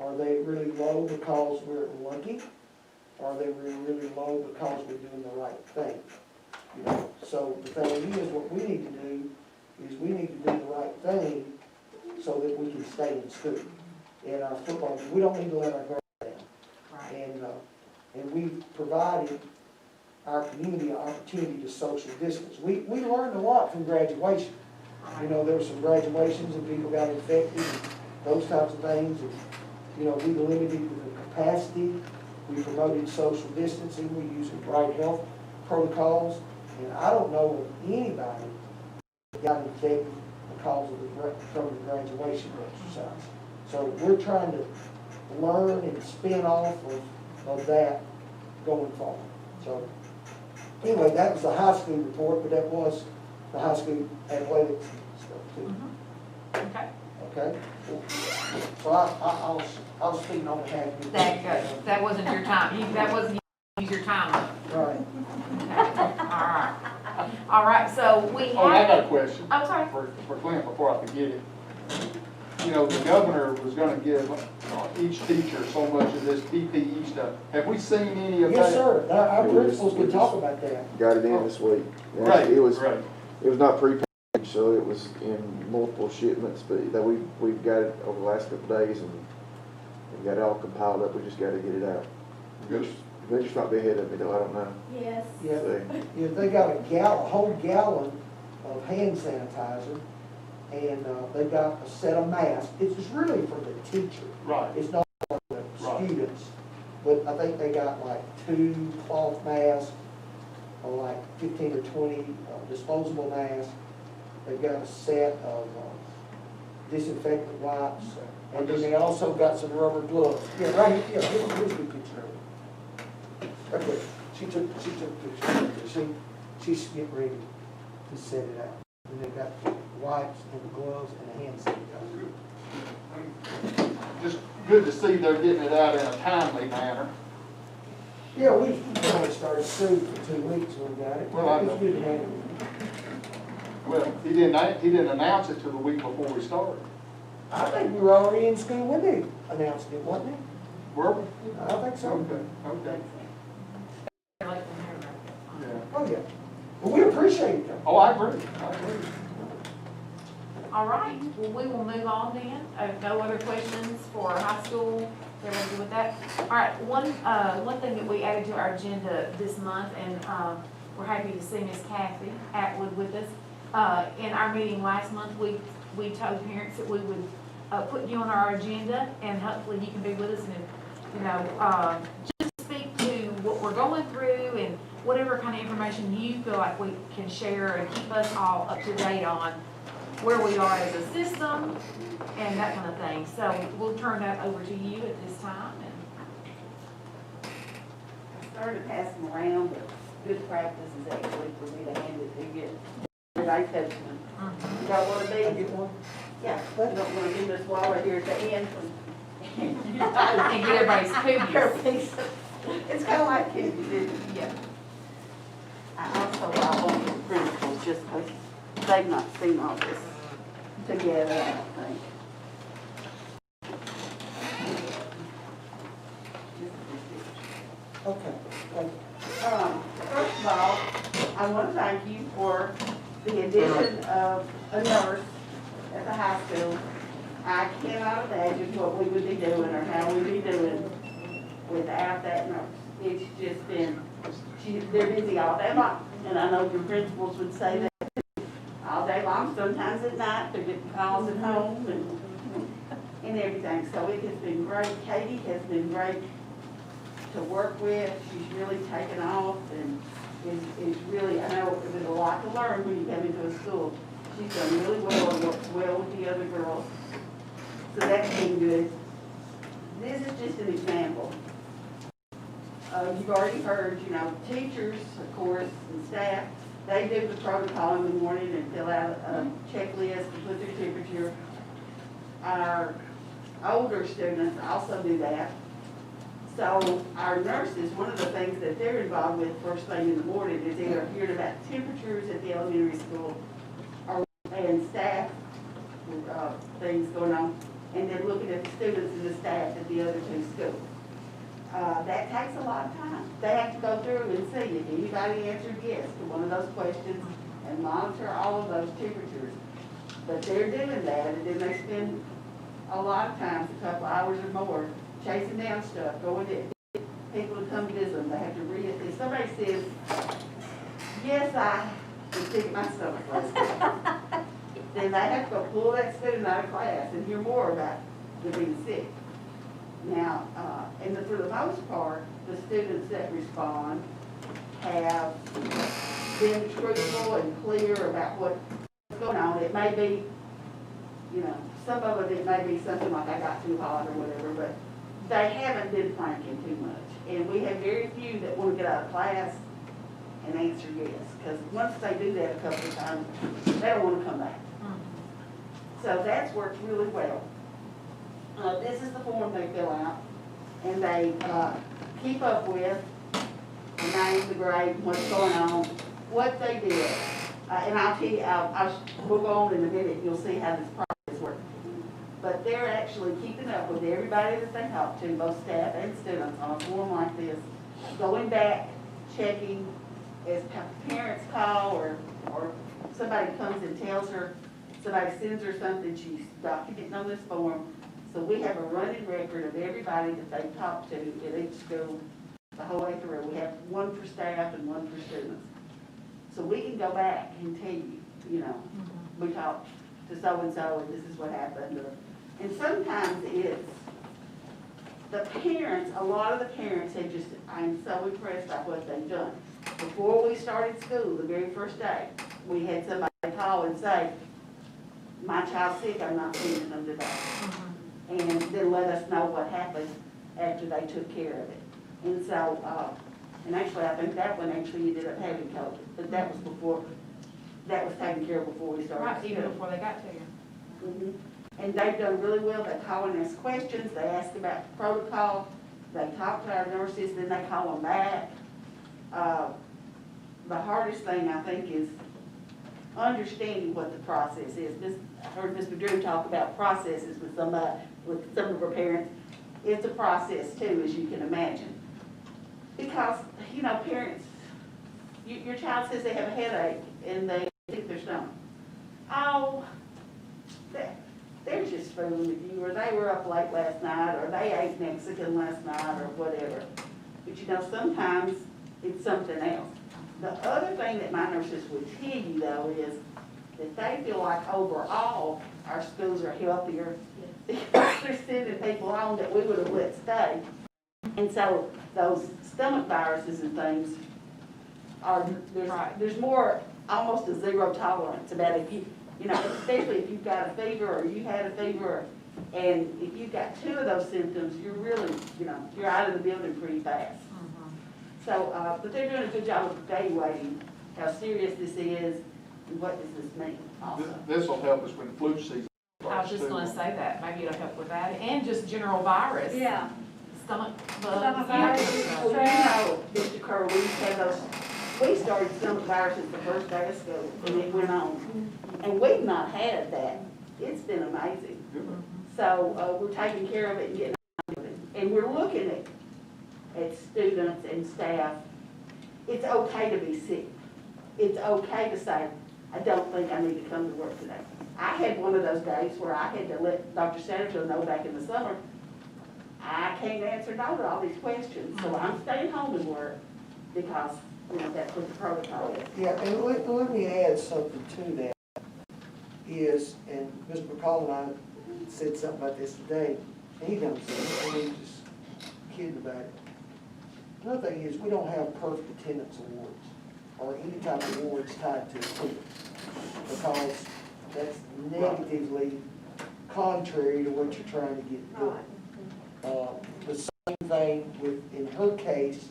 Are they really low because we're lucky? Are they really low because we're doing the right thing? You know, so the thing is, what we need to do is we need to do the right thing so that we can stay in school. And our football, we don't need to let our guard down. Right. And we've provided our community an opportunity to social distance. We learned a lot from graduation. You know, there were some graduations and people got infected and those types of things. And, you know, we limited the capacity. We promoted social distancing. We used the right health protocols. And I don't know of anybody that got infected because of from the graduation exercise. So we're trying to learn and spin off of that going forward. So anyway, that was the high school report, but that was the high school athletics stuff too. Okay. Okay? So I was speaking on behalf of you. That wasn't your time. That wasn't your time. Right. Okay. All right. All right, so we have. Oh, I got a question I'm sorry. for Clint before I forget it. You know, the governor was gonna give each teacher so much of this PPE stuff. Have we seen any of that? Yes, sir. Our principals could talk about that. Got it in this week. And Right, It was, right. it was not prepackaged, so it was in multiple shipments, but that we've got it over the last couple of days and we've got it all compiled up. We just gotta get it out. Vince might be ahead of me though, I don't know. Yes. Yeah, So, yeah, they got a whole gallon of hand sanitizer, and they got a set of masks. It's really for the teacher. Right. It's not for the Right. students. But I think they got like 2 cloth masks, or like 15 or 20 disposable masks. They've got a set of disinfectant wipes, and then they also got some rubber gloves. Yeah, right here, yeah, here's a good picture of it. Okay, she took pictures. She's getting ready to set it out. And they got the wipes and the gloves and the hand sanitizer. Just good to see they're getting it out in a timely manner. Yeah, we only started soon for 2 weeks when we got it. Well, I It's know. good to have it. Well, he didn't announce it till the week before we started. I think we were already in school when they announced it, wasn't it? Were we? I think so. Okay. Oh, yeah. Well, we appreciate it though. Oh, I agree. All right, well, we will move on then. No other questions for high school? Everyone good with that? All right, one thing that we added to our agenda this month, and, we're happy to see Miss Kathy Atwood with us. In our meeting last month, we told parents that we would, put you on our agenda, and hopefully you can be with us and, you know, just speak to what we're going through and whatever kind of information you feel like we can share and keep us all up to date on where we are as a system and that kind of thing. So we'll turn that over to you at this time. I started to pass them around, but good practice is actually for me to hand it to you. Everybody touch them. You don't want to be, yeah, you don't want to be Miss Waller here at the end. And get everybody's cookies. It's kind of like kids, isn't it? Yeah. I want the principals just because they've not seen all this together, I don't think. Okay, thank you. First of all, I want to thank you for the addition of a nurse at the high school. I cannot imagine what we would be doing or how we'd be doing without that nurse. It's just been, they're busy all day long, and I know your principals would say that too. All day long, sometimes at night, they're getting calls at home and everything. So it has been great. Katie has been great to work with. She's really taken off and is really, I know there's a lot to learn when you come into a school. She's done really well and works well with the other girls. So that's been good. This is just an example. You've already heard, you know, teachers, of course, and staff, they do the protocol in the morning and fill out a checklist and put their temperature. Our older students also do that. So our nurses, one of the things that they're involved with first thing in the morning is either hearing about temperatures at the elementary school or and staff things going on, and then looking at the students and the staff at the other two schools. That takes a lot of time. They have to go through and see if anybody answered yes to one of those questions and monitor all of those temperatures. But they're doing that, and then they spend a lot of times, a couple hours or more, chasing down stuff, going to people to come visit them. They have to read it. If somebody says, yes, I was sick at my stomach last week, then they have to go pull that student out of class and hear more about the being sick. Now, for the most part, the students that respond have been truthful and clear about what's going on. It may be, you know, some of it may be something like I got too hot or whatever, but they haven't been pranking too much. And we have very few that want to get out of class and answer yes, because once they do that a couple of times, they don't want to come back. So that's worked really well. This is the form they fill out, and they keep up with the name, the grade, what's going on, what they did. And I'll tell you, we'll go on in a minute, you'll see how this process works. But they're actually keeping up with everybody that they talk to, both staff and students, on a form like this, going back, checking, as parents call or somebody comes and tells her, somebody sends her something, she's documenting on this form. So we have a running record of everybody that they talk to at each school the whole way through. We have one for staff and one for students. So we can go back and tell you, you know, we talked to so-and-so and this is what happened. And sometimes it's the parents, a lot of the parents have just, I'm so impressed by what they've done. Before we started school, the very first day, we had somebody call and say, my child's sick, I'm not sending them today. And then let us know what happened after they took care of it. And so, and actually I think that one actually ended up having COVID, but that was before, that was taken care of before we started. Right, even before they got to you. And they've done really well. They call and ask questions, they ask about the protocol, they talk to our nurses, then they call them back. The hardest thing I think is understanding what the process is. I heard Mr. Drew talk about processes with some of our parents. It's a process too, as you can imagine. Because, you know, parents, your child says they have a headache and they think their stomach. Oh, they're just fooling with you, or they were up late last night, or they ate Mexican last night, or whatever. But you know, sometimes it's something else. The other thing that my nurses would tell you though is that they feel like overall, our schools are healthier. They're sending people home that we would have let stay. And so those stomach viruses and things are, there's more, almost a zero tolerance about if you know, especially if you've got a fever or you had a fever, and if you've got 2 of those symptoms, you're really, you know, you're out of the building pretty fast. So, but they're doing a good job of evaluating how serious this is and what does this mean also. This will help us when the flu season I starts was just too. gonna say that, maybe it'll help with that, and just general virus. Yeah. Stomach Stomach bugs. virus. Well, you know, Mr. Kerr, we had those, we started stomach viruses the first day of school, and it went on. And we've not had that. It's been amazing. So, we're taking care of it and getting on with it. And we're looking at students and staff. It's okay to be sick. It's okay to say, I don't think I need to come to work today. I had one of those days where I had to let Dr. Satterfield know back in the summer, I can't answer no to all these questions, so I'm staying home and work because, you know, that's what the protocol is. Yeah, and let me add something to that, is, and Mr. McCall and I said something about this today, and he comes in, and we just kidding about it. Another thing is, we don't have perfect attendance awards, or any type of awards tied to attendance, because that's negatively contrary to what you're trying to get done. The same thing with, in her case,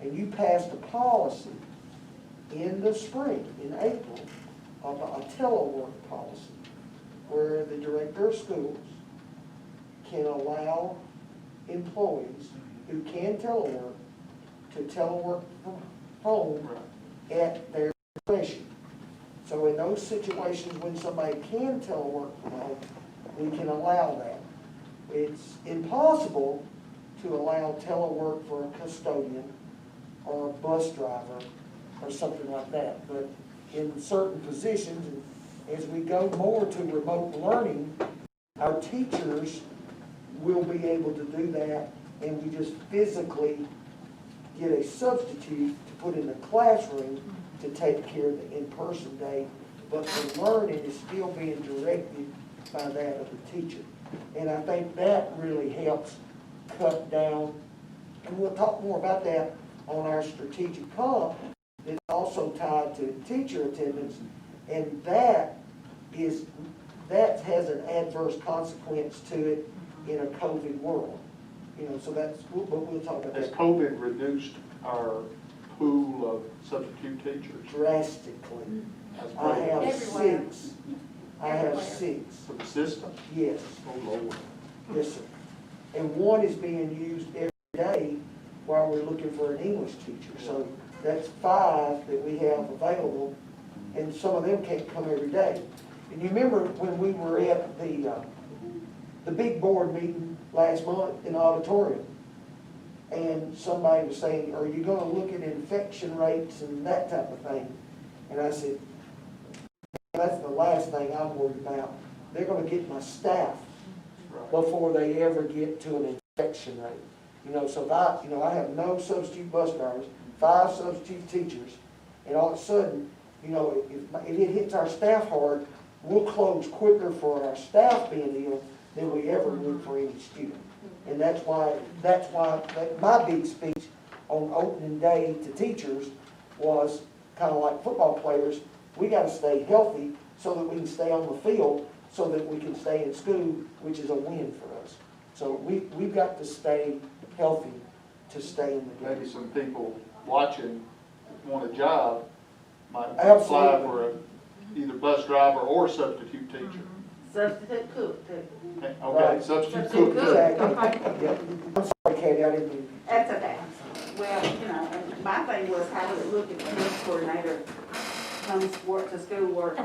and you passed a policy in the spring, in April, of a telework policy, where the director of schools can allow employees who can telework to telework from home at their discretion. So in those situations when somebody can telework from home, we can allow that. It's impossible to allow telework for a custodian or a bus driver or something like that. But in certain positions, and as we go more to remote learning, our teachers will be able to do that, and we just physically get a substitute to put in the classroom to take care of the in-person day, but the learning is still being directed by that of the teacher. And I think that really helps cut down, and we'll talk more about that on our strategic comp, that's also tied to teacher attendance, and that has an adverse consequence to it in a COVID world. You know, so that's, we'll talk about Has that COVID reduced our pool of substitute teachers? drastically. That's I great. have Everywhere. 6. I have 6, For the system? yes, Oh, Lord. yes, sir. And 1 is being used every day while we're looking for an English teacher. So that's 5 that we have available, and some of them can't come every day. And you remember when we were at the big board meeting last month in the auditorium, and somebody was saying, are you gonna look at infection rates and that type of thing? And I said, that's the last thing I'm worried about. They're gonna get my staff Right. before they ever get to an infection rate. You know, so if I have no substitute bus drivers, 5 substitute teachers, and all of a sudden, you know, if it hits our staff hard, we'll close quicker for our staff being ill than we ever would for any student. And that's why my big speech on opening day to teachers was kind of like football players. We got to stay healthy so that we can stay on the field, so that we can stay in school, which is a win for us. So we've got to stay healthy to stay in the game. Maybe some people watching want a job might apply Absolutely. for either bus driver or substitute teacher. Substitute cook too. Okay, Right. substitute Substitute cook cook. too. Exactly. Yep. I'm sorry, Katie, I didn't mean. That's okay. Well, you know, and my thing was, how does it look if the health coordinator comes to school work,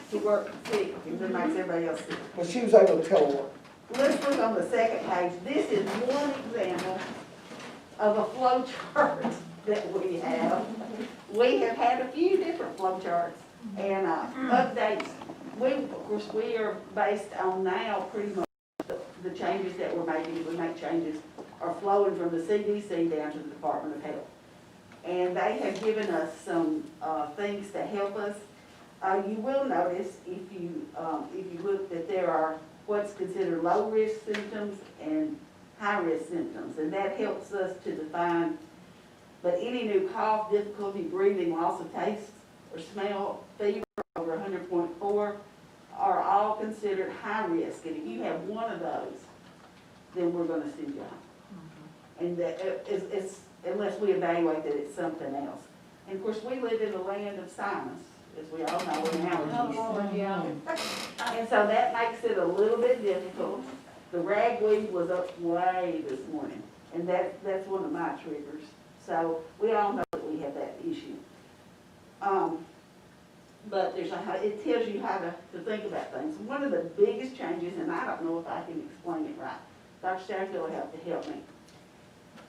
to work sick, and then makes everybody else sick? But she was able to telework. Let's look on the second page. This is one example of a flow chart that we have. We have had a few different flow charts and updates of course, we are based on now pretty much the changes that we're making, if we make changes, are flowing from the CDC down to the Department of Health. And they have given us some, things to help us. You will notice if you look that there are what's considered low-risk symptoms and high-risk symptoms, and that helps us to define. But any new cough, difficulty breathing, loss of taste or smell, fever over 100.4 are all considered high risk. And if you have one of those, then we're gonna send you home. And that it's unless we evaluate that it's something else. And of course, we live in the land of sinus, as we all know, and allergies. And so that makes it a little bit difficult. The ragweed was up way this morning, and that's one of my triggers. So we all know that we have that issue. But it tells you how to think about things. One of the biggest changes, and I don't know if I can explain it right, Dr. Satterfield will have to help me.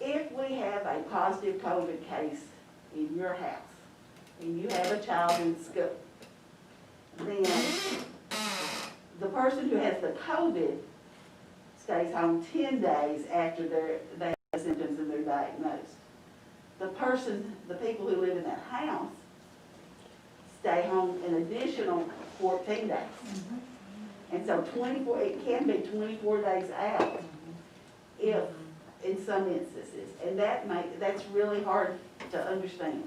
If we have a positive COVID case in your house, and you have a child in school, then the person who has the COVID stays home 10 days after they have symptoms and they're diagnosed. The people who live in that house stay home an additional 14 days. And so it can be 24 days out if, in some instances, and that's really hard to understand.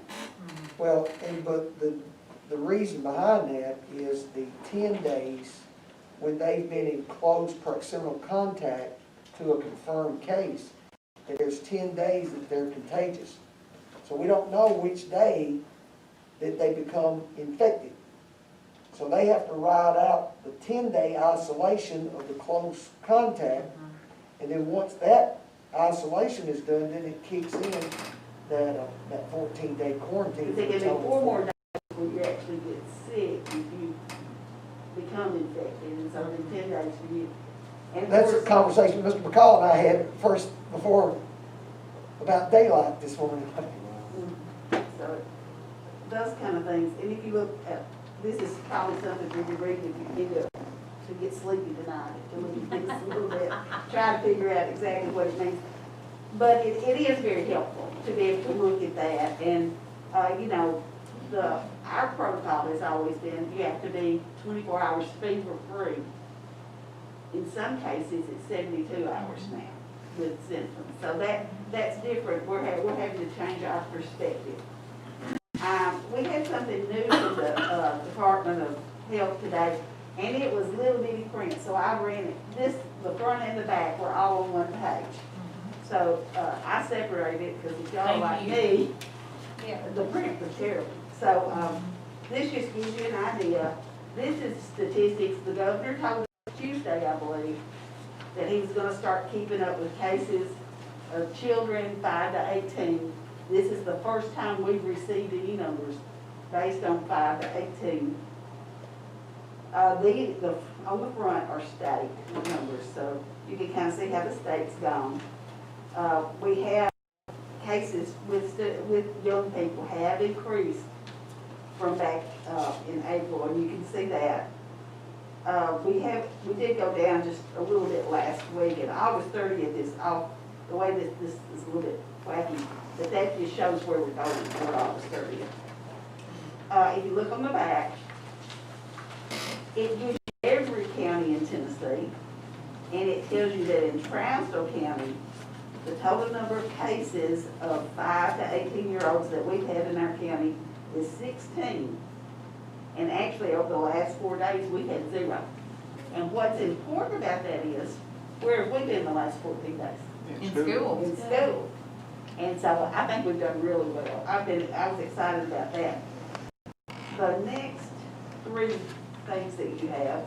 Well, but the reason behind that is the 10 days when they've been in close proximal contact to a confirmed case, that there's 10 days that they're contagious. So we don't know which day that they become infected. So they have to ride out the 10-day isolation of the close contact, and then once that isolation is done, then it kicks in that 14-day quarantine. They give you 4 more days before you actually get sick if you become infected, and so then 10 days for you. And that's a conversation Mr. McCall and I had before about daylight this morning. So those kind of things, and if you look at, this is probably something for you to read if you need to get sleepy tonight, to look at this a little bit, try to figure out exactly what it means. But it is very helpful to be able to look at that, and our protocol has always been you have to be 24 hours fever free. In some cases, it's 72 hours now with symptoms. So that's different. We're having to change our perspective. We had something new from the Department of Health today, and it was little bitty print. So I ran it. The front and the back were all on one page. So I separated it because if y'all like me, the print was terrible. So this just gives you an idea. This is statistics. The governor told us Tuesday, I believe, that he was going to start keeping up with cases of children 5 to 18. This is the first time we've received any numbers based on 5 to 18. On the front are state numbers, so you can kind of see how the state's gone. We have cases with young people have increased from back in April, and you can see that. We did go down just a little bit last week, and August 30th is off. The way this is a little bit wacky, but that just shows where we're going for August 30th. If you look on the back, it gives you every county in Tennessee, and it tells you that in Trousdale County, the total number of cases of 5 to 18-year-olds that we've had in our county is 16. And actually, over the last 4 days, we've had 0. And what's important about that is, where have we been the last 14 days? In school. In school. And so I think we've done really well. I was excited about that. The next 3 things that you have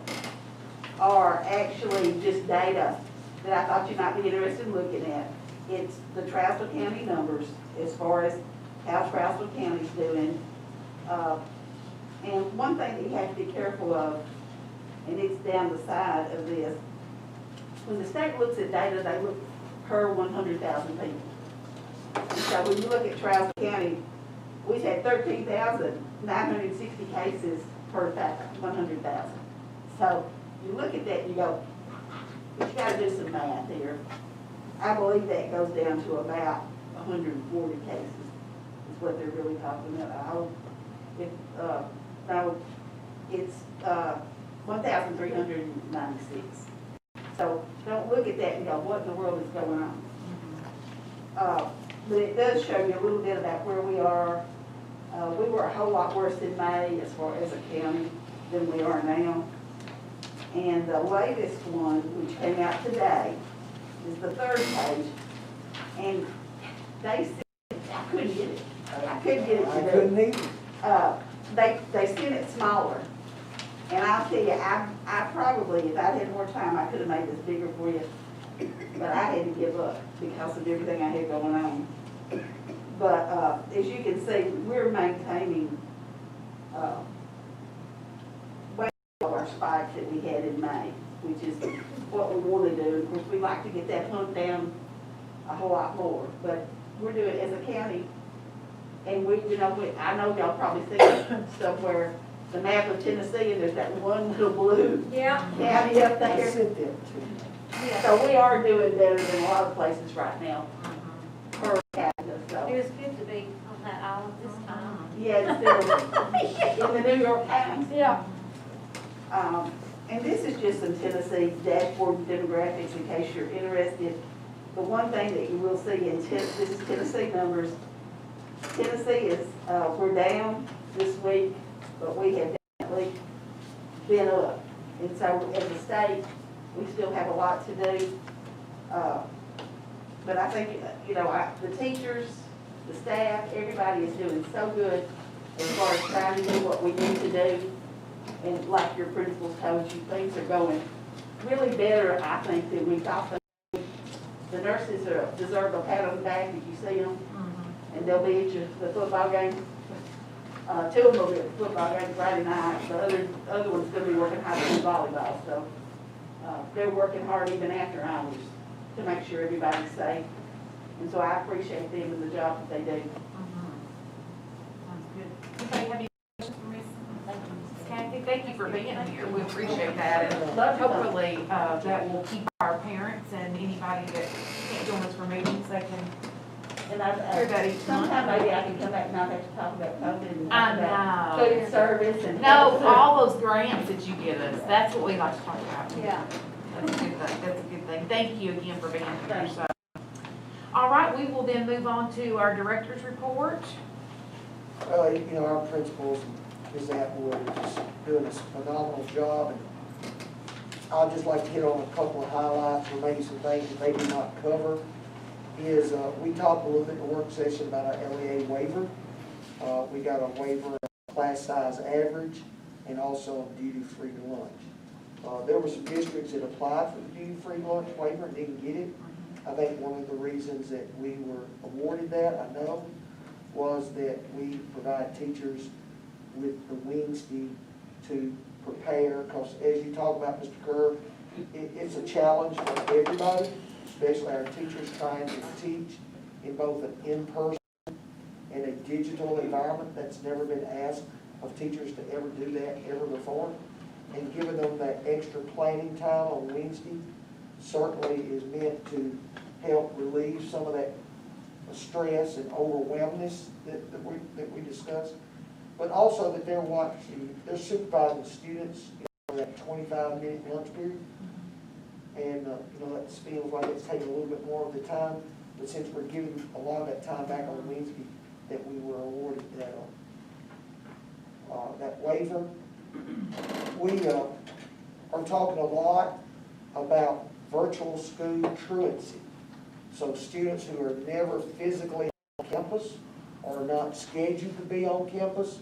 are actually just data that I thought you might be interested in looking at. It's the Trousdale County numbers as far as how Trousdale County's doing. And one thing that you have to be careful of, and it's down the side of this, when the state looks at data, they look per 100,000 people. And so when you look at Trousdale County, we've had 13,960 cases per 100,000. So you look at that and you go, but you gotta do some math here. I believe that goes down to about 140 cases is what they're really talking about. No, it's 1,396. So don't look at that and go, what in the world is going on? But it does show you a little bit about where we are. We were a whole lot worse in May as far as a county than we are now. And the latest one, which came out today, is the third page. And they said, I couldn't get it. I couldn't get it I today. couldn't either. They sent it smaller. And I'll tell you, I probably, if I had more time, I could have made this bigger for you. But I had to give up because of everything I had going on. But as you can see, we're maintaining way of our spike that we had in May, which is what we want to do. Of course, we like to get that hump down a whole lot more. But we're doing it as a county. And I know y'all probably seen somewhere the map of Tennessee, and there's that one little blue Yeah. county up I there. sent them to you. So we are doing better than a lot of places right now per capita, so. It was good to be on that island this time. Yeah, it's still in the New York Times. Yeah. And this is just some Tennessee dashboard demographics in case you're interested. The one thing that you will see this is Tennessee numbers. Tennessee is, we're down this week, but we have definitely been up. And so as a state, we still have a lot to do. But I think, the teachers, the staff, everybody is doing so good as far as trying to do what we need to do. And like your principals told you, things are going really better, I think, than we thought they would. The nurses deserve a pat on the back if you see them. And they'll be at the football game. Two of them will be at the football game Friday night. The other one's going to be working hard on volleyball. So they're working hard even after hours to make sure everybody's safe. And so I appreciate them and the job that they do. Sounds good. Anybody have any questions for Ms. Kathy? Thank you for being here. We appreciate that. And hopefully, that will keep our parents and anybody that can't join us for meetings, they can And hear that each month. sometime maybe I can come back and not have to talk about COVID and talk I about know. food service and. No, all those grants that you give us, that's what we like to talk about. Yeah. That's a good thing, that's a good thing. Thank you again for being here, Thanks. so. All right, we will then move on to our director's report. Our principals, Ms. Atwood, are just doing a phenomenal job. And I'd just like to hit on a couple of highlights, or maybe some things that they did not cover. We talked a little bit in the work session about our LEA waiver. We got a waiver of class size average and also duty-free lunch. There were some districts that applied for the duty-free lunch waiver and didn't get it. I think one of the reasons that we were awarded that, I know, was that we provide teachers with the Wednesday to prepare, because as you talk about, Mr. Kerr, it's a challenge for everybody, especially our teachers trying to teach in both an in-person and a digital environment. That's never been asked of teachers to ever do that ever before. And giving them that extra planning time on Wednesday certainly is meant to help relieve some of that stress and overwhelmness that we discussed. But also that they're supervising students in that 25-minute lunch period. And, that feels like it's taking a little bit more of the time, but since we're giving a lot of that time back on Wednesday, that we were awarded that waiver. We are talking a lot about virtual school truancy. So students who are never physically on campus or not scheduled to be on campus,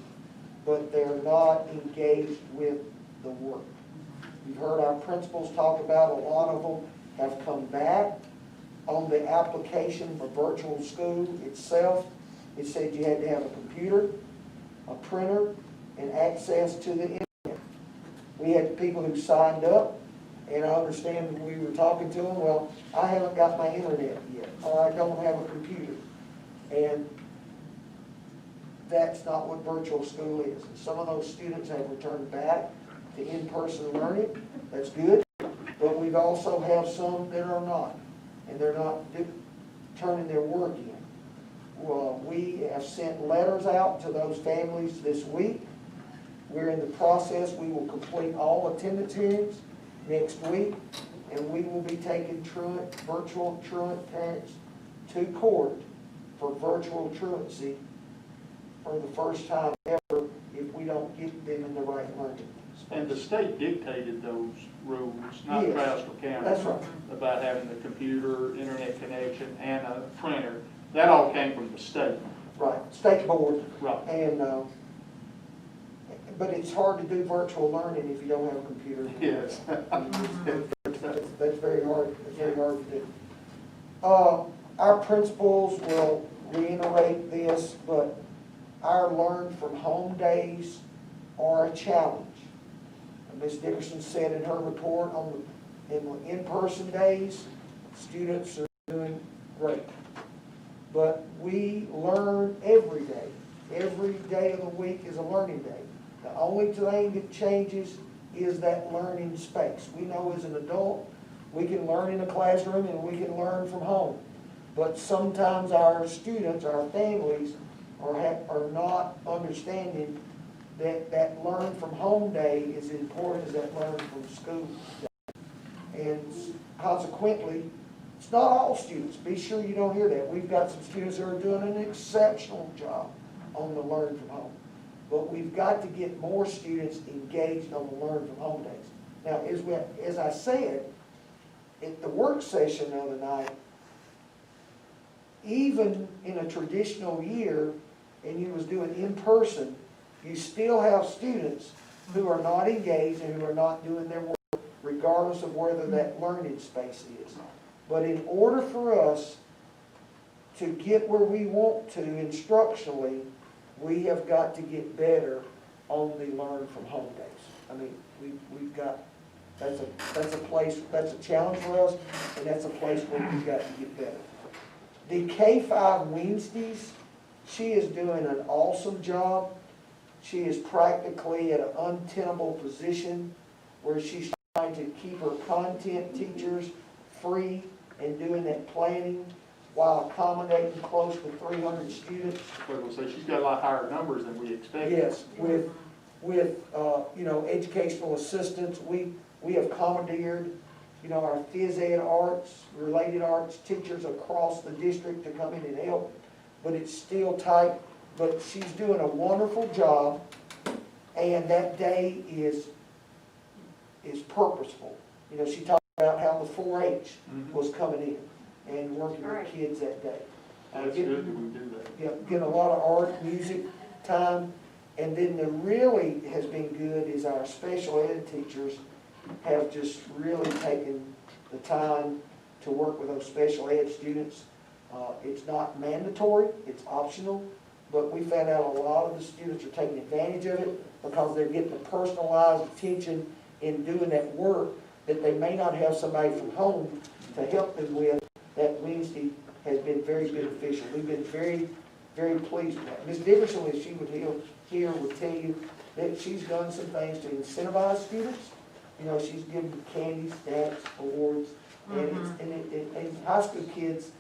but they're not engaged with the work. You've heard our principals talk about a lot of them have come back. On the application for virtual school itself, it said you had to have a computer, a printer, and access to the internet. We had people who signed up, and I understand when we were talking to them, well, I haven't got my internet yet, or I don't have a computer. And that's not what virtual school is. And some of those students have returned back to in-person learning. That's good. But we've also have some that are not, and they're not turning their work in. Well, we have sent letters out to those families this week. We're in the process. We will complete all attendance hearings next week, and we will be taking virtual truant parents to court for virtual truancy for the first time ever if we don't get them in the right learning. And the state dictated those rules, not Yes, Pasco County. that's right. About having the computer, internet connection, and a printer. That all came from the state. Right, state board. Right. And, but it's hard to do virtual learning if you don't have a computer. Yes. That's very hard, it's very hard to do. Our principals will reiterate this, but our learn from home days are a challenge. Ms. Dickerson said in her report on the in-person days, students are doing great. But we learn every day. Every day of the week is a learning day. The only thing that changes is that learning space. We know as an adult, we can learn in a classroom and we can learn from home. But sometimes our students, our families, are not understanding that learn from home day is as important as that learn from school day. And consequently, it's not all students. Be sure you don't hear that. We've got some students who are doing an exceptional job on the learn from home. But we've got to get more students engaged on the learn from home days. Now, as I said, at the work session the other night, even in a traditional year, and you was doing in person, you still have students who are not engaged and who are not doing their work, regardless of whether that learning space is. But in order for us to get where we want to instructionally, we have got to get better on the learn from home days. I mean, we've got, that's a challenge for us, and that's a place where we've got to get better. The K-5 Wednesdays, she is doing an awesome job. She is practically at an untenable position where she's trying to keep her content teachers free and doing that planning while accommodating close to 300 students. So she's got a lot higher numbers than we expected. Yes, with you know, educational assistants, we have commandeered, you know, our phys ed arts, related arts teachers across the district to come in and help, but it's still tight. But she's doing a wonderful job, and that day is purposeful. You know, she talked about how the 4-H was coming in and working with kids that day. That's good that we do that. Yeah, getting a lot of art, music time, and then the really has been good is our special ed teachers have just really taken the time to work with those special ed students. It's not mandatory, it's optional, but we found out a lot of the students are taking advantage of it because they're getting the personalized attention in doing that work that they may not have somebody from home to help them with. That Wednesday has been very beneficial. We've been very, very pleased with that. Ms. Dickerson, if she would here, would tell you that she's done some things to incentivize students. You know, she's given candy, snacks, awards, and high school kids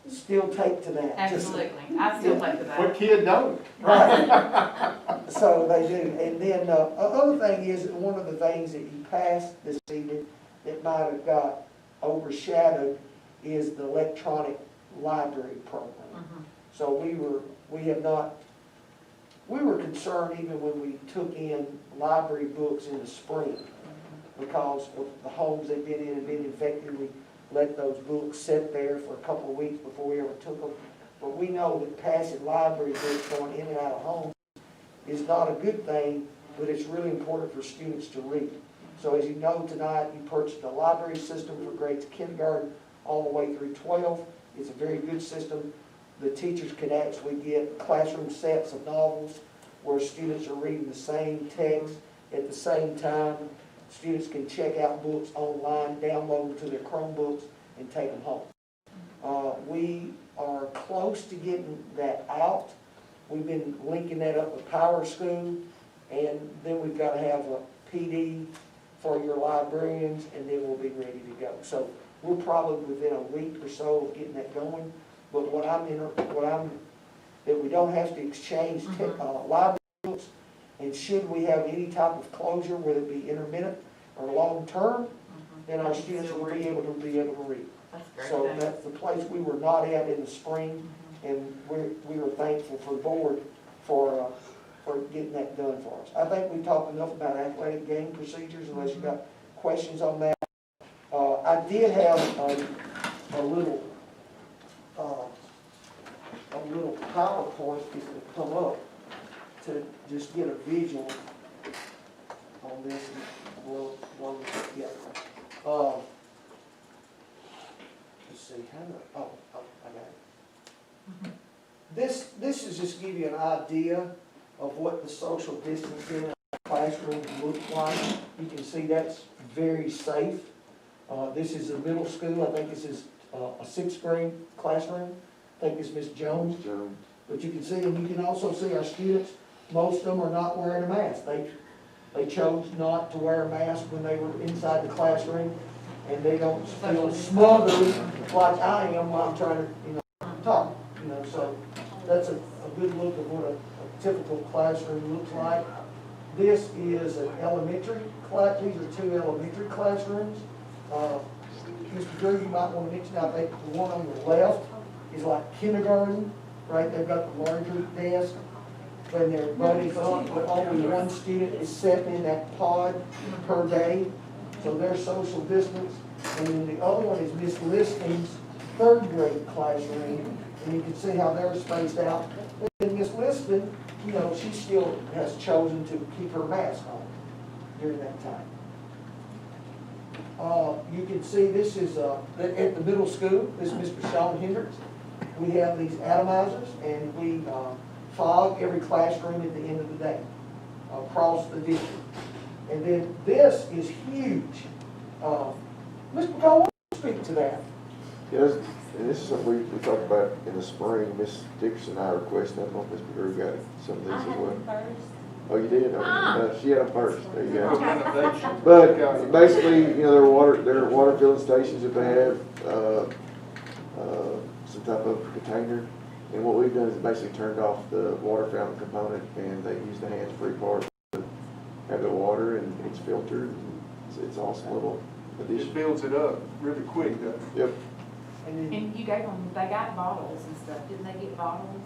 still take to that. Absolutely, I still take to that. What kid don't? Right. So they do. And then the other thing is, one of the things that you passed this evening that might have got overshadowed is the electronic library program. So we were concerned even when we took in library books in the spring because of the homes they've been in and been infected. We let those books sit there for a couple of weeks before we ever took them. But we know that passing library books going in and out of homes is not a good thing, but it's really important for students to read. So as you know, tonight you purchased a library system for grades kindergarten all the way through 12. It's a very good system. The teachers can actually get classroom sets of novels where students are reading the same text at the same time. Students can check out books online, download them to their Chromebooks, and take them home. We are close to getting that out. We've been linking that up with Power School, and then we've got to have a PD for your librarians, and then we'll be ready to go. So we're probably within a week or so of getting that going. But that we don't have to exchange library books, and should we have any type of closure, whether it be intermittent or long-term, then our students will be able to read. That's great. So that's the place we were not at in the spring, and we were thankful for the board for getting that done for us. I think we talked enough about athletic game procedures, unless you got questions on that. I did have a little PowerPoint if it would come up to just get a visual on this. Let's see, I got it. This is just to give you an idea of what the social distancing in our classroom looks like. You can see that's very safe. This is a middle school. I think this is a sixth grade classroom. I think it's Miss Jones. But you can see, and you can also see our students, most of them are not wearing a mask. They chose not to wear a mask when they were inside the classroom, and they don't feel smothered like I am while I'm trying to, talk. So that's a good look at what a typical classroom looks like. This is an elementary class. These are two elementary classrooms. Mr. Drew, you might want to mention, I think the one on the left is like kindergarten, right? They've got the larger desk, and they're buddies up, but only one student is sitting in that pod per day, so they're social distance. And then the other one is Miss Liston's third grade classroom, and you can see how they're spaced out. And Miss Liston, she still has chosen to keep her mask on during that time. You can see this is at the middle school. This is Mr. Sean Hendricks. We have these atomizers, and we fog every classroom at the end of the day across the district. And then this is huge. Mr. McCall, why don't you speak to that? Yes, and this is something we talked about in the spring. Miss Dickerson and I requested, I don't know if Ms. McGrew got some of these as well. Oh, you did? She had them first. There you go. But basically, there are water filling stations that they have, some type of container. And what we've done is basically turned off the water fountain component, and they use the hands-free part to have the water, and it's filtered. It's awesome little addition. It builds it up really quick, though. Yep. And you gave them, they got bottles and stuff, didn't they get bottles?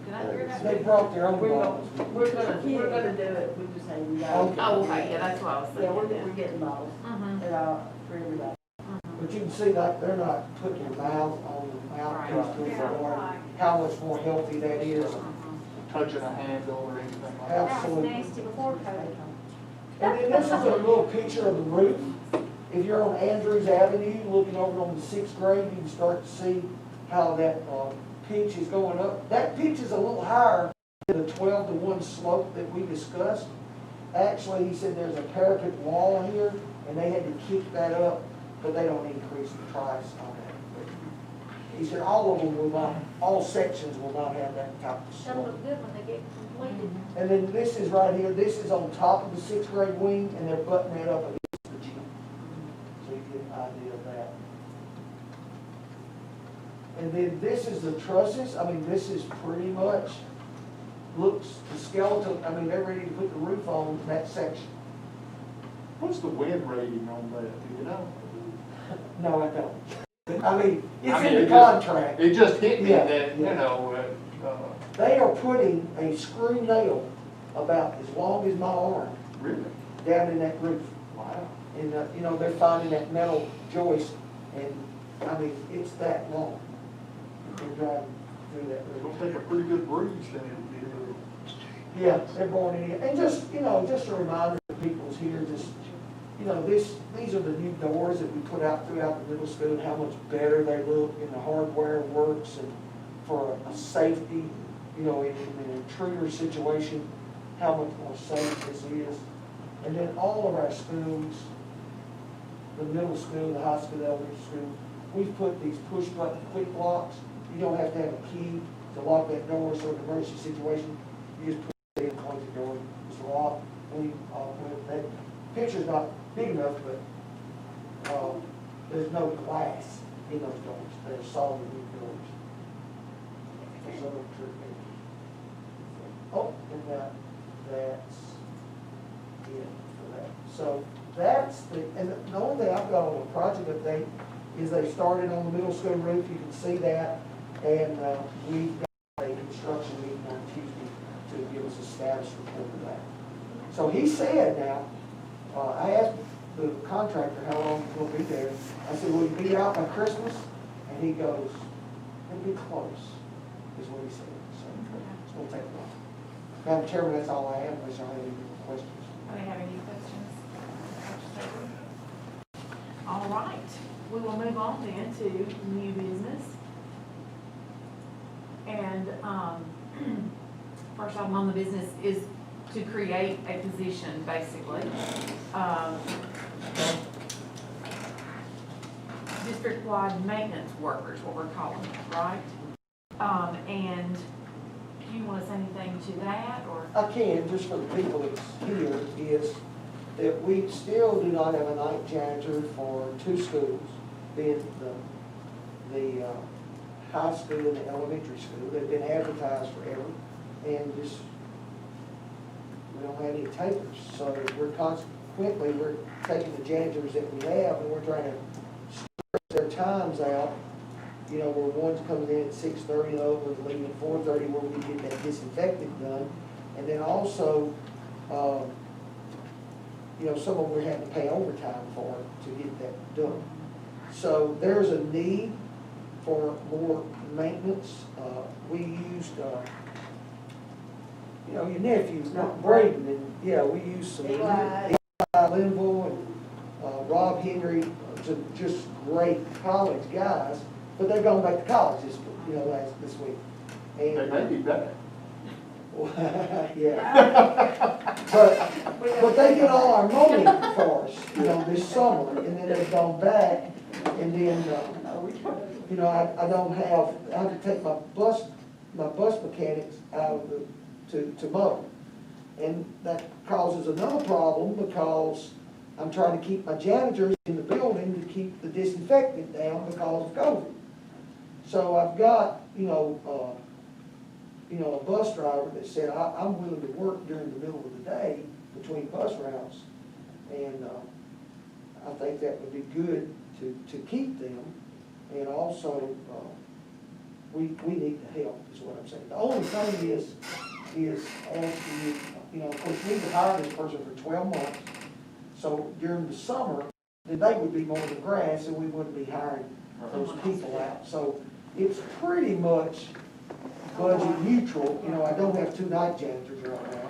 Did I hear that? They brought their own bottles. We're gonna do it, we just say we got. Oh, okay, yeah, that's what I was Yeah, thinking. we're getting bottles, for everybody. But you can see like they're not putting their mouth on the mouthpiece to water, how much more healthy that is. Touching a handle or anything like that. Absolutely. Nasty before COVID. And then this is a little picture of the roof. If you're on Andrews Avenue, looking over on the sixth grade, you can start to see how that pitch is going up. That pitch is a little higher than the 12-to-1 slope that we discussed. Actually, he said there's a parapet wall here, and they had to keep that up, but they don't increase the price on that. He said all of them will not, all sections will not have that type of That'll slope. look good when they get completed. And then this is right here, this is on top of the sixth grade wing, and they're buttoning it up against the gym. So you get an idea of that. And then this is the trusses. I mean, this is pretty much, looks, the skeleton, I mean, they're ready to put the roof on that section. What's the wind rating on that, do you know? No, I don't. I mean, it's I mean, in it the just- contract. It just hit me Yeah, that, yeah. They are putting a screw nail about as long as my arm Really? down in that roof. Wow. And, they're finding that metal joist, and, I mean, it's that long. They're driving through that It'll roof. take a pretty good breeze then. Yeah, they're born in it. And just a reminder to people's here, these are the new doors that we put out throughout the middle school, and how much better they look, and the hardware works, and for a safety, in an intruder situation, how much more safe this is. And then all of our schools, the middle school, the high school, elementary school, we've put these push button quick locks. You don't have to have a key to lock that door, so in an emergency situation, you just put it in, close the door, it's locked. We picture's not big enough, but, there's no glass in those doors, they're solid wood doors. There's no trick pictures. Oh, and that's it for that. So that's and the only thing I've got on the project update is they started on the middle school roof, you can see that, and, we've got a construction meeting on Tuesday to give us a status report of that. So he said now, I asked the contractor how long he's gonna be there. I said, will you be out by Christmas? And he goes, it'll be close, is what he said. So it's gonna take a while. Madam Chairman, that's all I have, unless y'all have any questions. Do you have any questions? All right, we will move on then to new business. And, first item on the business is to create a position, basically. District-wide maintenance workers, what we're calling it, right? And do you want to say anything to that, or? I can, just for the people that's here, is that we still do not have a night janitor for 2 schools, being the high school and the elementary school. They've been advertised forever, and just, we don't have any takers. So consequently, we're taking the janitors that we have, and we're trying to stretch their times out. You know, where one's coming in at 6:30, the other one's leaving at 4:30, where we get that disinfectant done. And then also, you know, some of them we're having to pay overtime for to get that done. So there's a need for more maintenance. We used, you know, your nephews, not Braden, and, yeah, we used some Eli Linville and Rob Henry, just great college guys, but they've gone back to college this week. They And, may be better. yeah. But they get all our money for us, you know, this summer, and then they've gone back, and then, you know, I have to take my bus mechanics out of to mow. And that causes another problem, because I'm trying to keep my janitors in the building to keep the disinfectant down because of COVID. So I've got, a bus driver that said, I'm willing to work during the middle of the day between bus routes. And I think that would be good to keep them. And also, we need the help, is what I'm saying. The only thing is after of course, we could hire this person for 12 months. So during the summer, then they would be mowing the grass, and we wouldn't be hiring those people out. So it's pretty much budget neutral. You know, I don't have 2 night janitors right now.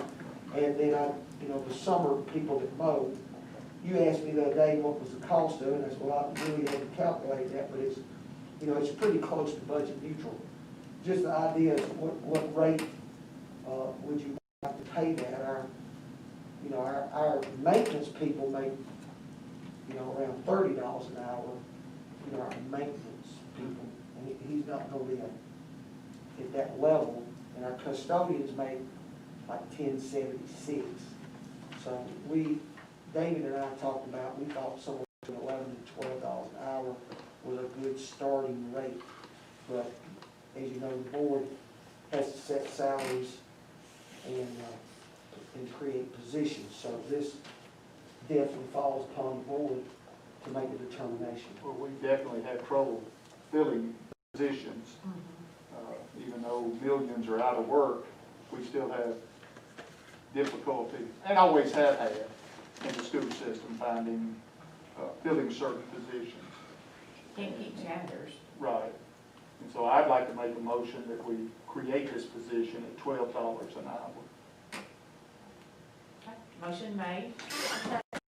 And then the summer people that mow. You asked me the other day what was the cost of it, and I said, well, I really haven't calculated that, but it's, it's pretty close to budget neutral. Just the idea of what rate would you have to pay that? Our maintenance people make, around $30 an hour, our maintenance people, and he's not gonna be at that level, and our custodians make like $10.76. So David and I talked about, we thought somewhere between $11 and $12 an hour was a good starting rate. But as you know, the board has to set salaries and create positions. So this definitely falls upon the board to make a determination. Well, we definitely have trouble filling positions. Even though millions are out of work, we still have difficulty, and always have had, in the school system, filling certain positions. Can't keep janitors. Right. And so I'd like to make a motion that we create this position at $12 an hour. Motion made.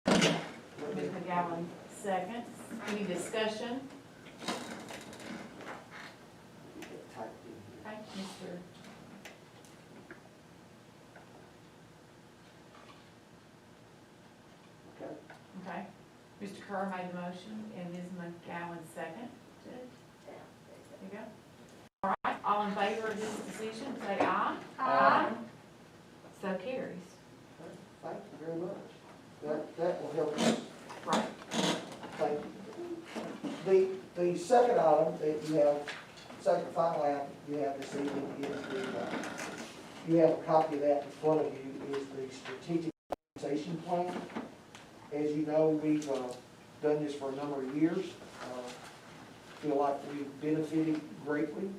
Ms. McGowan, second. Any discussion? Okay, Mr. Okay. Mr. Kerr made the motion, and Ms. McGowan second. There you go. All right, all in favor of this decision, say aye. Aye. So carries. Thank you very much. That will help us. Right. Thank you. The second item that you have, second final item you have this evening is you have a copy of that in front of you, is the strategic compensation plan. As you know, we've done this for a number of years. Feel like we've benefited greatly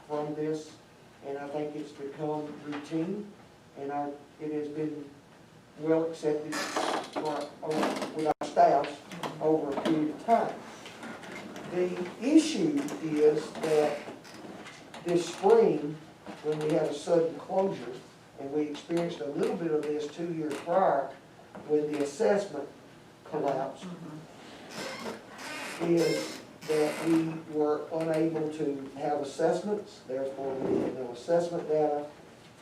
from this, and I think it's become routine, and it has been well accepted with our staffs over a period of time. The issue is that this spring, when we had a sudden closure, and we experienced a little bit of this 2 years prior when the assessment collapsed, is that we were unable to have assessments, therefore we had no assessment data,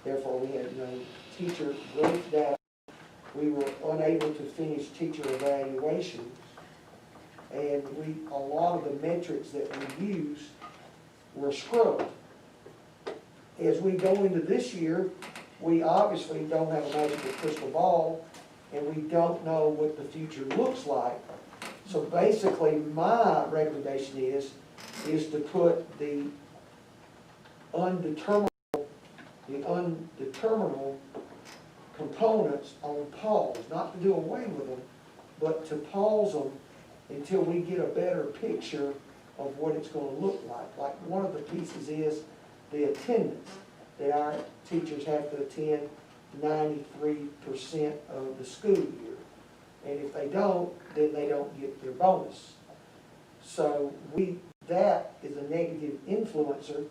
therefore we had no teacher growth data. We were unable to finish teacher evaluations, and a lot of the metrics that we used were scrubbed. As we go into this year, we obviously don't have a magical crystal ball, and we don't know what the future looks like. So basically, my recommendation is to put the undeterminable components on pause, not to do away with them, but to pause them until we get a better picture of what it's going to look like. Like one of the pieces is the attendance, that our teachers have to attend 93% of the school year. And if they don't, then they don't get their bonus. So that is a negative influencer,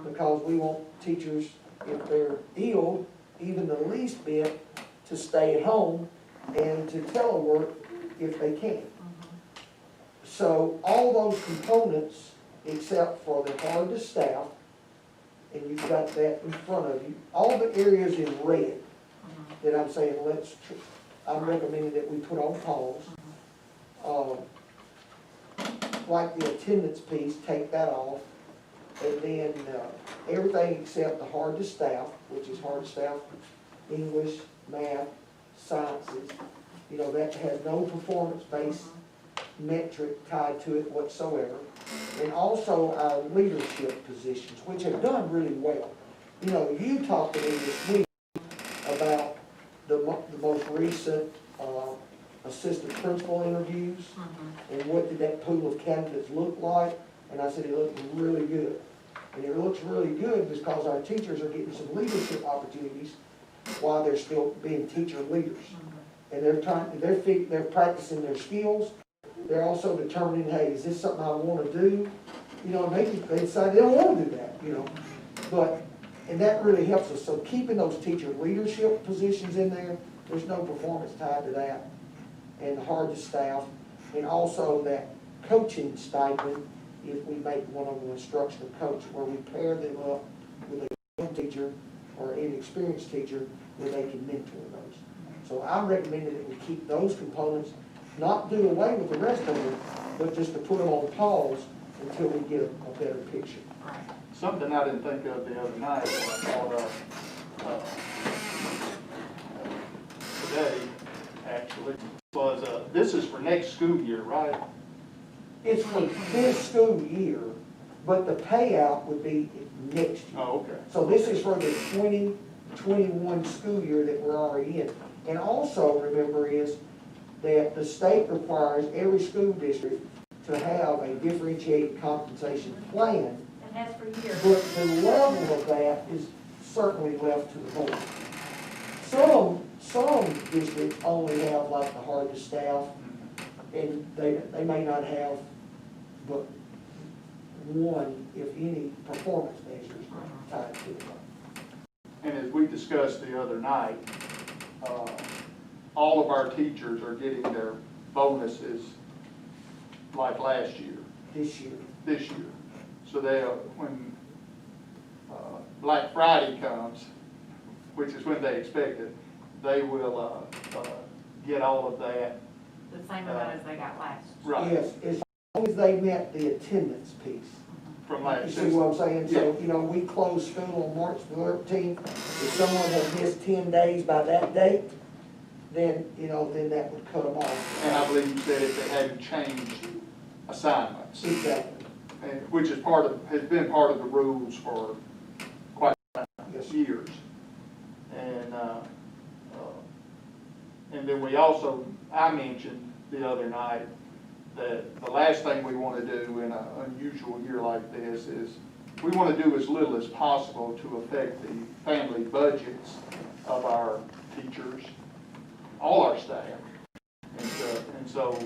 because we want teachers, if they're ill, even the least bit, to stay at home and to telework if they can. So all those components, except for the hardest staff, and you've got that in front of you, all the areas in red that I'm saying I'm recommending that we put on pause. Like the attendance piece, take that off. And then everything except the hardest staff, which is hard staff, English, math, sciences, that has no performance-based metric tied to it whatsoever. And also our leadership positions, which have done really well. You talked to me this week about the most recent assistant principal interviews, and what did that pool of candidates look like, and I said it looked really good. And it looks really good because our teachers are getting some leadership opportunities while they're still being teacher leaders. And they're practicing their skills. They're also determining, hey, is this something I want to do? Maybe they decide they don't want to do that, and that really helps us. So keeping those teacher leadership positions in there, there's no performance tied to that. And the hardest staff, and also that coaching stipend, if we make one of an instructional coach, where we pair them up with a young teacher or an inexperienced teacher where they can mentor those. So I'm recommending that we keep those components, not do away with the rest of them, but just to put them on pause until we get a better picture. Something I didn't think of the other night that I thought of today, actually, was this is for next school year, right? It's for this school year, but the payout would be next year. Oh, okay. So this is for the 2021 school year that we're already in. And also, remember, is that the state requires every school district to have a differentiated compensation plan. And that's for years. But the level of that is certainly left to the board. Some districts only have like the hardest staff, and they may not have but one, if any, performance measures tied to it. And as we discussed the other night, all of our teachers are getting their bonuses like last year. This year. So when Black Friday comes, which is when they expect it, they will get all of that. The same amount as they got last. Right. Yes, as long as they met the attendance piece. From last You year. see what I'm saying? So, Yeah. we closed school on March 13th. If someone had missed 10 days by that date, then, you know, then that would cut them off. And I believe you said if they hadn't changed assignments, Exactly, and, which is part of, has been part of the rules for quite yes. years. And then we also, I mentioned the other night that the last thing we want to do in an unusual year like this is we want to do as little as possible to affect the family budgets of our teachers, all our staff. And so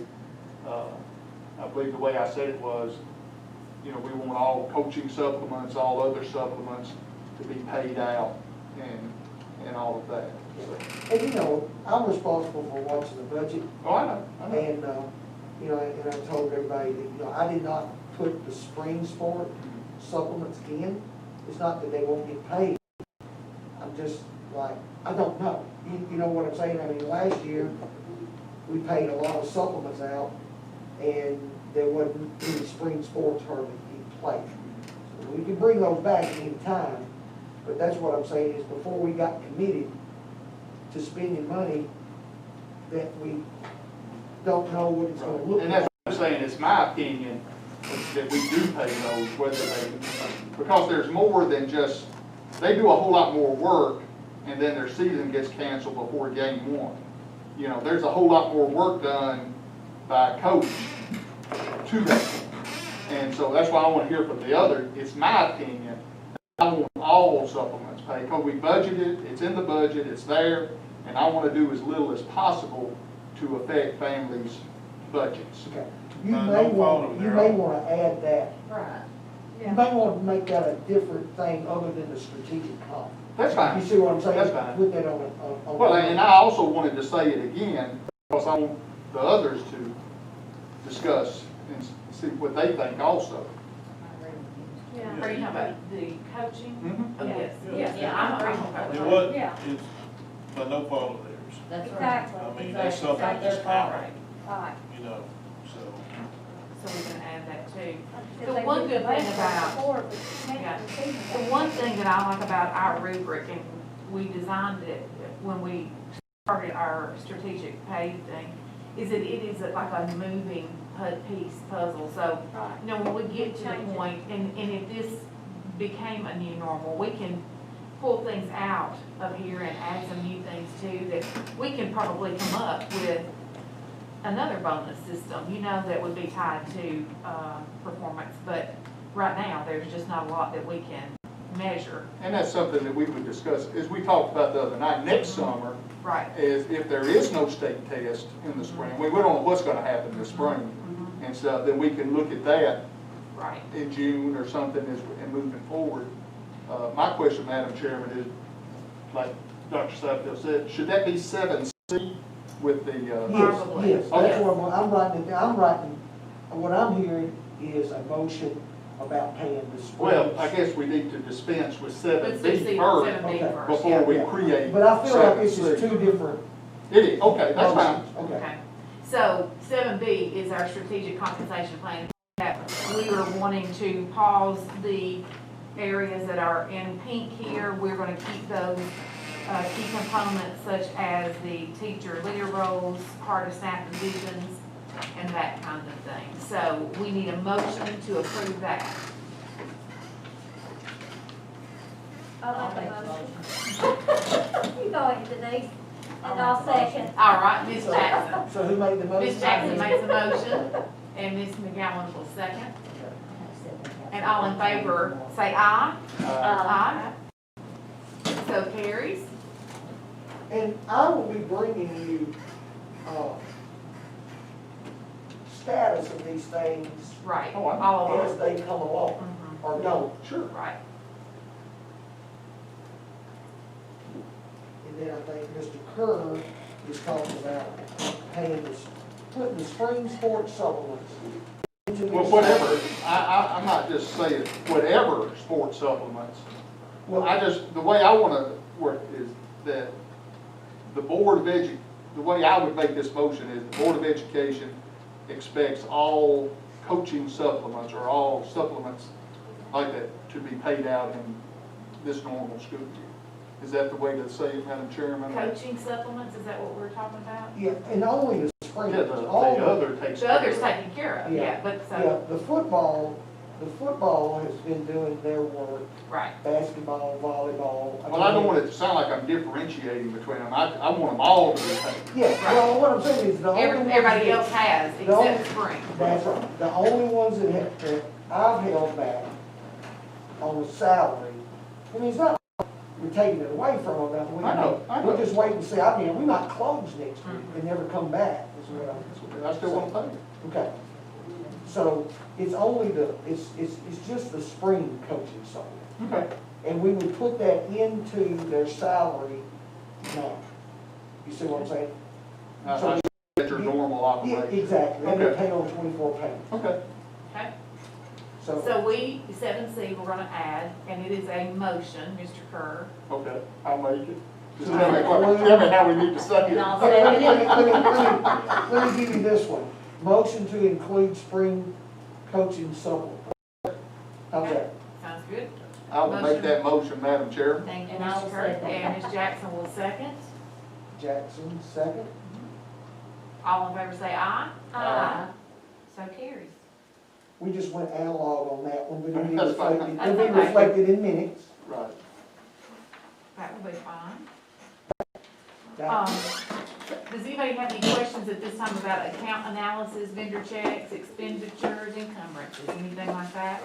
I believe the way I said it was, you know, we want all coaching supplements, all other supplements to be paid out and all of that. And you know, I'm responsible for watching the budget, Oh, I know. and, you know, and I told everybody that, you know, I did not put the spring sport supplements in. It's not that they won't get paid. I'm just like, I don't know. You know what I'm saying? I mean, last year, we paid a lot of supplements out, and there wasn't any spring sports hardly being played. So we can bring those back at any time, but that's what I'm saying is before we got committed to spending money that we don't know what it's gonna look And like. that's what I'm saying, it's my opinion that we do pay those, whether they, because there's more than just, they do a whole lot more work, and then their season gets canceled before game one. You know, there's a whole lot more work done by a coach to that. And so that's why I want to hear from the other. It's my opinion, I want all supplements paid, because we budgeted, it's in the budget, it's there, and I want to do as little as possible to affect families' budgets. Okay. You No may fault want, of you their may own. wanna add that. Right. You may want to make that a different thing other than the strategic comp. That's fine. You see what I'm saying? That's fine. Put that on. Well, and I also wanted to say it again, because I want the others to discuss and see what they think also. Yeah. Are you talking about the coaching? Mhm. Oh, yes, Yeah. yes, Yeah. I'm It okay. was, Yeah. it's by no fault of theirs. That's right. I mean, that's something that just happened, Right. you know, so. So we can add that too. If The they one did good the thing baseball about, before, but you can't yeah, do season. the one thing that I like about our rubric, and we designed it when we started our strategic pay thing, is that it is like a moving piece puzzle. So, Right. you know, when we get to the Change it. point, and if this became a new normal, we can pull things out of here and add some new things too, that we can probably come up with another bonus system, you know, that would be tied to, performance. But right now, there's just not a lot that we can measure. And that's something that we would discuss, as we talked about the other night, next summer, Right. is if there is no state test in the spring, we don't know what's gonna happen this spring and stuff, then we can look at that Right. in June or something and moving forward. My question, Madam Chairman, is, like Dr. Safdale said, should that be 7C with the, Yes, Probably. yes, Okay. that's what I'm writing it down. What I'm hearing is a motion about paying the spring. well, I guess we need to dispense with Let's do 7B first 7B Okay. first. before we Yeah. create. But I feel like it's 7C. just two different It is, okay, that's fine. motions. Okay. Okay, so 7B is our strategic compensation plan. That we are wanting to pause the areas that are in pink here. We're gonna keep those key components such as the teacher leader roles, heart of staff divisions, and that kind of thing. So we need a motion to approve that. I'll make the motion. You go ahead, Denise, and I'll second. All right, Ms. Jackson. So who made the motion? Ms. Jackson makes a motion, and Ms. McGowan will second. And all in favor, say aye. Aye. So carries. And I will be bringing you, status of these things Right, Oh, I- all of as them. they come along, Mhm. or don't. Sure. Right. And then I think Mr. Kerr is talking about paying this, putting the spring sports supplements into Well, these- whatever, I'm not just saying, whatever sports supplements. Well, I just, the way I wanna work is that the Board of the way I would make this motion is the Board of Education expects all coaching supplements or all supplements like that to be paid out in this normal school year. Is that the way to say it, Madam Chairman? Coaching supplements, is that what we're talking about? Yeah, and only the spring. Yeah, the all other takes. The other's taken care of, Yeah. yeah, but Yeah, so, the football has been doing their work, right. basketball, volleyball. Well, I don't want it to sound like I'm differentiating between them. I want them all to be taken. Yeah, well, what I'm saying is the only ones. Everybody that- else has, the only- except spring. That's right. The only ones that I've held back on the salary, I mean, it's not like we're taking it away from them. I know. We're just waiting to see, I mean, we might close next week and never come back, is what I'm. I still want to pay them. Okay. So it's only it's just the spring coaching supplement. Okay. And we would put that into their salary now. You see what I'm saying? I That's your normal Yeah, operation. exactly. And they Okay. pay on 24 payments. Okay. Okay, So, so we, 7C, we're gonna add, and it is a motion, Mr. Kerr. Okay, I'll make it. Just tell me how we need to say it. I'll okay, say it. let me give you this one. Motion to include spring coaching supplement. How's that? Sounds good? I will make that motion, Madam Chair. Thank you, And I will Mr. Kerr. second. And Ms. Jackson will second. Jackson, second. All in favor say aye. Aye. So carries. We just went analog on that one, but it'll be That's fine. reflected, it'll be reflected in minutes. Right. That will be fine. That- Does anybody have any questions at this time about account analysis, vendor checks, expenditures, encumbrances, anything like that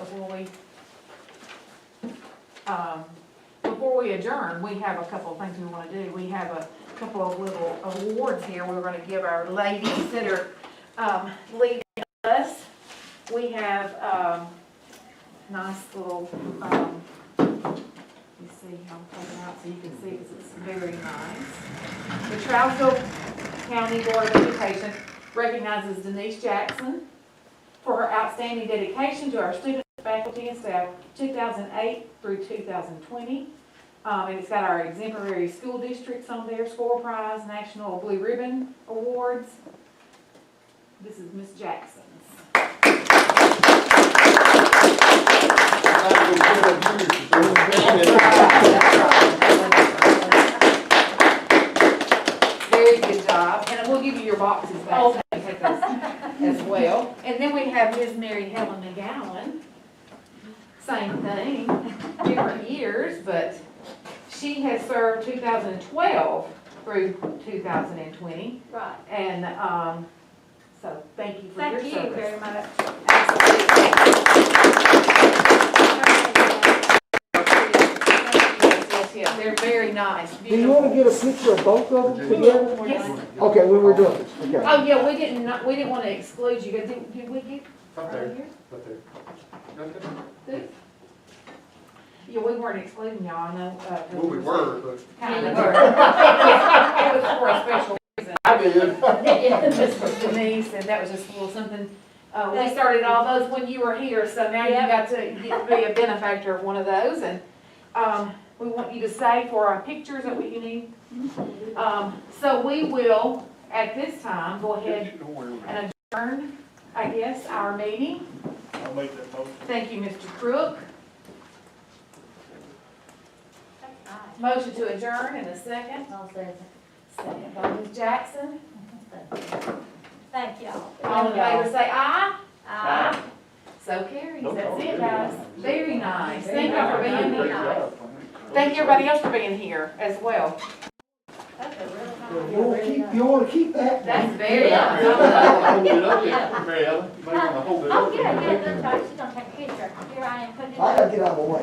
before we adjourn, we have a couple of things we want to do. We have a couple of little awards here we're going to give our ladies that are leading us. We have nice little, you see how I'm putting it out so you can see this. It's very nice. The Trousdale County Board of Education recognizes Denise Jackson for her outstanding dedication to our students, faculty, and staff 2008 through 2020. And it's got our exemplary school districts on there, score prize, National Blue Ribbon Awards. This is Miss Jackson's. Very good job, and we'll give you your boxes back, so you can take those as well. And then we have Ms. Mary Helen McGowan, same thing, different years, but she has served 2012 through 2020, Right. and so thank you for your Thank service. you very much. Yes, they're very nice, Do you want to beautiful. get a picture of both of them together? Yes. Okay, we were doing this, okay. Oh, yeah, we did want to exclude you, did we get right here? Yeah, we weren't excluding y'all, I know. Well, we were, but. Kind of were. It was for a special reason. I did. This was Denise, and that was just a little something, we started all those when you were here, so now you got to be a benefactor of one of those, and, we want you to stay for our pictures that you need. So we will, at this time, go ahead and adjourn, I guess, our meeting. I'll make that motion. Thank you, Mr. Crook. Motion to adjourn in a second. I'll say Second by Ms. Jackson. thank y'all. All in favor say aye. Aye. So carries. That's it, guys. Very nice. Thank y'all for being here. Thank everybody else for being here as well. That's a really nice. You want to keep that? That's very nice. Hold it up there, Mary Ellen. You might want to hold it up. Oh, yeah, that's right, she's gonna take a picture. Here I am, put it. I gotta get out of the way.